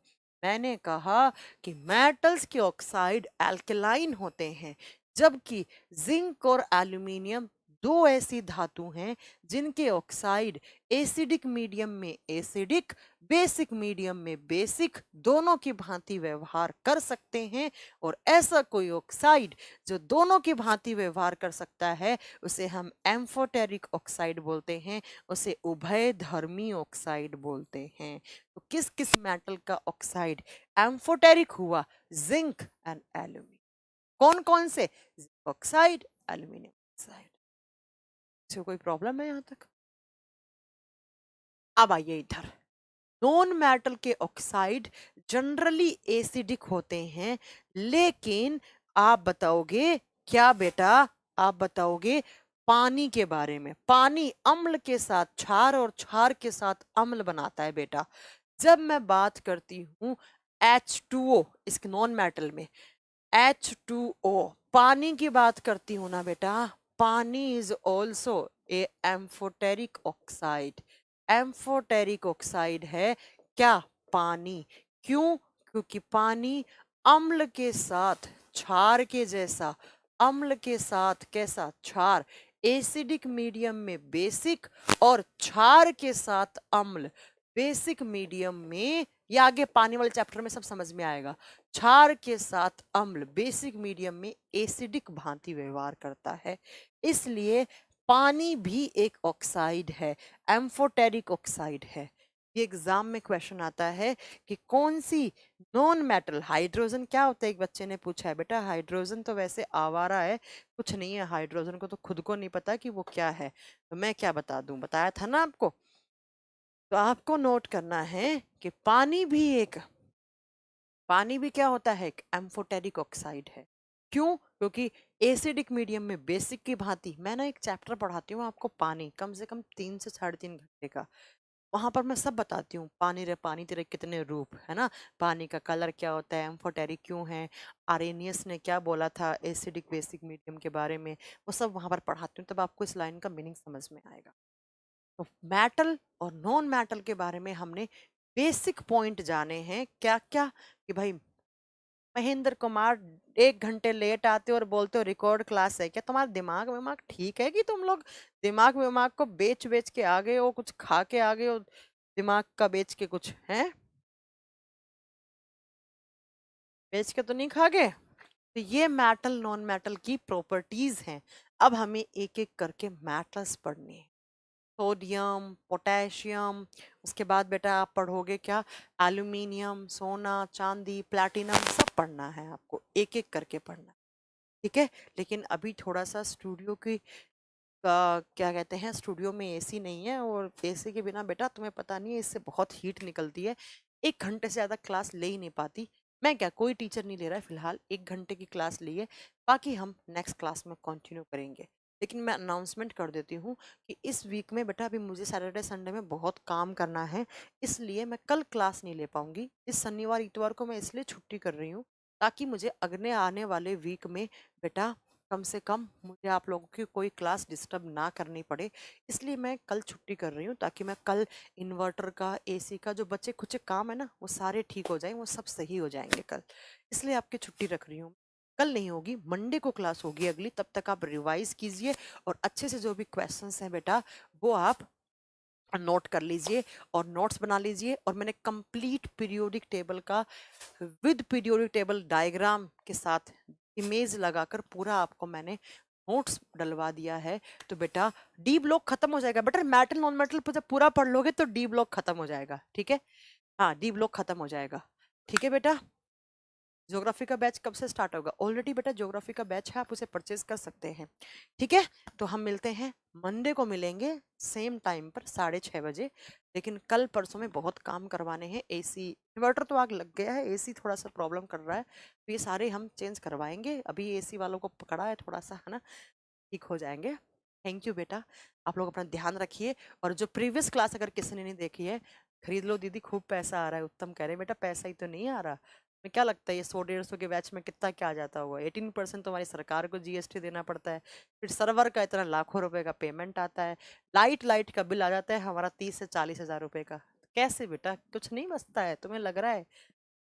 S1: मैंने कहा कि मेटल्स के ऑक्साइड एल्कलाइन होते हैं, जबकि जिंक और एल्यूमिनियम दो ऐसी धातु हैं जिनके ऑक्साइड एसिडिक मीडियम में एसिडिक, बेसिक मीडियम में बेसिक दोनों की भांति व्यवहार कर सकते हैं। और ऐसा कोई ऑक्साइड जो दोनों की भांति व्यवहार कर सकता है उसे हम एम्फोटेरिक ऑक्साइड बोलते हैं, उसे उभयधर्मी ऑक्साइड बोलते हैं। तो किस किस मेटल का ऑक्साइड एम्फोटेरिक हुआ, जिंक एंड एल्यूमिनियम। कौन कौन से, ऑक्साइड एल्यूमिनियम ऑक्साइड। कोई प्रॉब्लम है यहां तक? अब आइए इधर, नॉन मेटल के ऑक्साइड जनरली एसिडिक होते हैं, लेकिन आप बताओगे क्या बेटा, आप बताओगे पानी के बारे में। पानी अम्ल के साथ क्षार और क्षार के साथ अम्ल बनाता है बेटा। जब मैं बात करती हूँ H2O इस नॉन मेटल में, H2O पानी की बात करती हूँ ना बेटा, पानी is also a amphoteric oxide. Amphoteric oxide है क्या, पानी। क्यों, क्योंकि पानी अम्ल के साथ क्षार के जैसा, अम्ल के साथ कैसा, क्षार, एसिडिक मीडियम में बेसिक और क्षार के साथ अम्ल, बेसिक मीडियम में, ये आगे पानी वाले चैप्टर में सब समझ में आएगा। क्षार के साथ अम्ल बेसिक मीडियम में एसिडिक भांति व्यवहार करता है, इसलिए पानी भी एक ऑक्साइड है, एम्फोटेरिक ऑक्साइड है। ये एग्जाम में क्वेश्चन आता है कि कौन सी नॉन मेटल, हाइड्रोजन क्या होता है, एक बच्चे ने पूछा है। बेटा हाइड्रोजन तो वैसे आवारा है, कुछ नहीं है, हाइड्रोजन को तो खुद को नहीं पता कि वो क्या है, तो मैं क्या बता दूं, बताया था ना आपको। तो आपको नोट करना है कि पानी भी क्या होता है, एक एम्फोटेरिक ऑक्साइड है। क्यों, क्योंकि एसिडिक मीडियम में बेसिक की भांति, मैं ना एक चैप्टर पढ़ाती हूँ आपको पानी, कम से कम 3 से 3.5 घंटे का, वहां पर मैं सब बताती हूँ, पानी रे पानी तेरे कितने रूप है ना, पानी का कलर क्या होता है, एम्फोटेरिक क्यों है, आरेनियस ने क्या बोला था एसिडिक बेसिक मीडियम के बारे में, वो सब वहां पर पढ़ाती हूँ, तब आपको इस लाइन का मीनिंग समझ में आएगा। तो मेटल और नॉन मेटल के बारे में हमने बेसिक पॉइंट जाने हैं, क्या क्या, कि भाई महेंद्र कुमार 1 घंटे लेट आते हो और बोलते हो रिकॉर्ड क्लास है, क्या तुम्हारा दिमाग विमाग ठीक है कि तुम लोग दिमाग विमाग को बेच बेच के आ गए हो, कुछ खा के आ गए हो, दिमाग का बेच के कुछ है, बेच के तो नहीं खा गए। तो ये मेटल नॉन मेटल की प्रॉपर्टीज हैं। अब हमें एक एक करके मेटल्स पढ़ने हैं, सोडियम, पोटेशियम, उसके बाद बेटा आप पढ़ोगे क्या, एल्यूमिनियम, सोना, चांदी, प्लैटिनम, सब पढ़ना है आपको, एक एक करके पढ़ना है, ठीक है। लेकिन अभी थोड़ा सा स्टूडियो की क्या कहते हैं, स्टूडियो में एसी नहीं है, और एसी के बिना बेटा तुम्हें पता नहीं है इससे बहुत हीट निकलती है, 1 घंटे से ज़्यादा क्लास ले ही नहीं पाती। मैं क्या, कोई टीचर नहीं ले रहा है फिलहाल, 1 घंटे की क्लास ली है, बाकी हम नेक्स्ट क्लास में कंटिन्यू करेंगे। लेकिन मैं अनाउंसमेंट कर देती हूँ कि इस वीक में बेटा अभी मुझे सैटरडे संडे में बहुत काम करना है, इसलिए मैं कल क्लास नहीं ले पाऊंगी। इस शनिवार इतवार को मैं इसलिए छुट्टी कर रही हूँ ताकि मुझे अगले आने वाले वीक में बेटा कम से कम मुझे आप लोगों की कोई क्लास डिस्टर्ब ना करनी पड़े, इसलिए मैं कल छुट्टी कर रही हूँ, ताकि मैं कल इन्वर्टर का, एसी का जो बचे कुछ काम है ना वो सारे ठीक हो जाएं, वो सब सही हो जाएंगे कल, इसलिए आपकी छुट्टी रख रही हूँ। कल नहीं होगी, मंडे को क्लास होगी अगली। तब तक आप रिवाइज कीजिए और अच्छे से जो भी क्वेश्चंस हैं बेटा वो आप नोट कर लीजिए और नोट्स बना लीजिए। और मैंने कंप्लीट पीरियोडिक टेबल का विद पीरियोडिक टेबल डायग्राम के साथ इमेज लगाकर पूरा आपको मैंने नोट्स डलवा दिया है। तो बेटा डी ब्लॉक खत्म हो जाएगा बेटा, मेटल नॉन मेटल जब पूरा पढ़ लोगे तो डी ब्लॉक खत्म हो जाएगा, ठीक है। हाँ, डी ब्लॉक खत्म हो जाएगा, ठीक है बेटा। ज्योग्राफी का बैच कब से स्टार्ट होगा? ऑलरेडी बेटा ज्योग्राफी का बैच है, आप उसे परचेज कर सकते हैं, ठीक है। तो हम मिलते हैं मंडे को, मिलेंगे सेम टाइम पर 6:30 बजे। लेकिन कल परसों में बहुत काम करवाने हैं। एसी इन्वर्टर तो आग लग गया है, एसी थोड़ा सा प्रॉब्लम कर रहा है, तो ये सारे हम चेंज करवाएंगे। अभी एसी वालों को पकड़ा है थोड़ा सा, है ना, ठीक हो जाएंगे। थैंक यू बेटा, आप लोग अपना ध्यान रखिए। और जो प्रीवियस क्लास अगर किसी ने नहीं देखी है, खरीद लो दीदी, खूब पैसा आ रहा है। उत्तम कह रहे हैं बेटा पैसा ही तो नहीं आ रहा। मैं क्या लगता है ये 100-150 के बैच में कितना क्या आ जाता होगा? 18% तो हमारी सरकार को जीएसटी देना पड़ता है, फिर सर्वर का इतना लाखों रुपए का पेमेंट आता है, लाइट का बिल आ जाता है हमारा 30 से 40 हज़ार रुपए का। कैसे बेटा कुछ नहीं बचता है? तुम्हें लग रहा है?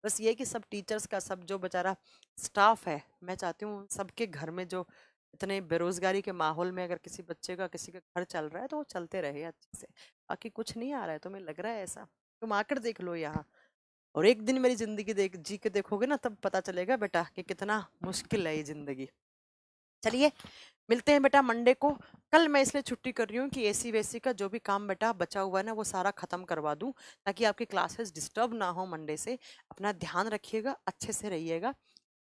S1: बस ये कि सब टीचर्स का, सब जो बेचारा स्टाफ है, मैं चाहती हूँ सबके घर में जो इतने बेरोजगारी के माहौल में अगर किसी बच्चे का किसी का घर चल रहा है तो वो चलते रहे अच्छे से। बाकी कुछ नहीं आ रहा है, तुम्हें लग रहा है ऐसा? तुम आकर देख लो यहाँ, और एक दिन मेरी जिंदगी देख जी के देखोगे ना, तब पता चलेगा बेटा कि कितना मुश्किल है ये जिंदगी। चलिए मिलते हैं बेटा मंडे को। कल मैं इसलिए छुट्टी कर रही हूँ कि एसी वेसी का जो भी काम बेटा बचा हुआ है ना वो सारा खत्म करवा दूँ, ताकि आपकी क्लासेस डिस्टर्ब ना हो मंडे से। अपना ध्यान रखिएगा, अच्छे से रहिएगा।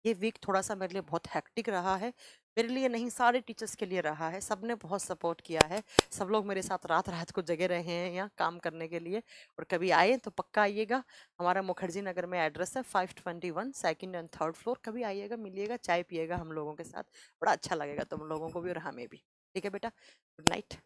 S1: ये वीक थोड़ा सा मेरे लिए बहुत हेक्टिक रहा है, मेरे लिए नहीं सारे टीचर्स के लिए रहा है। सबने बहुत सपोर्ट किया है, सब लोग मेरे साथ रात रात को जगे रहे हैं यहाँ काम करने के लिए। और कभी आए तो पक्का आइएगा, हमारा मुखर्जी नगर में एड्रेस है 521 सेकंड एंड थर्ड फ्लोर। कभी आइएगा, मिलिएगा, चाय पिएगा हम लोगों के साथ, बड़ा अच्छा लगेगा तुम लोगों को भी और हमें भी। ठीक है बेटा, गुड नाइट।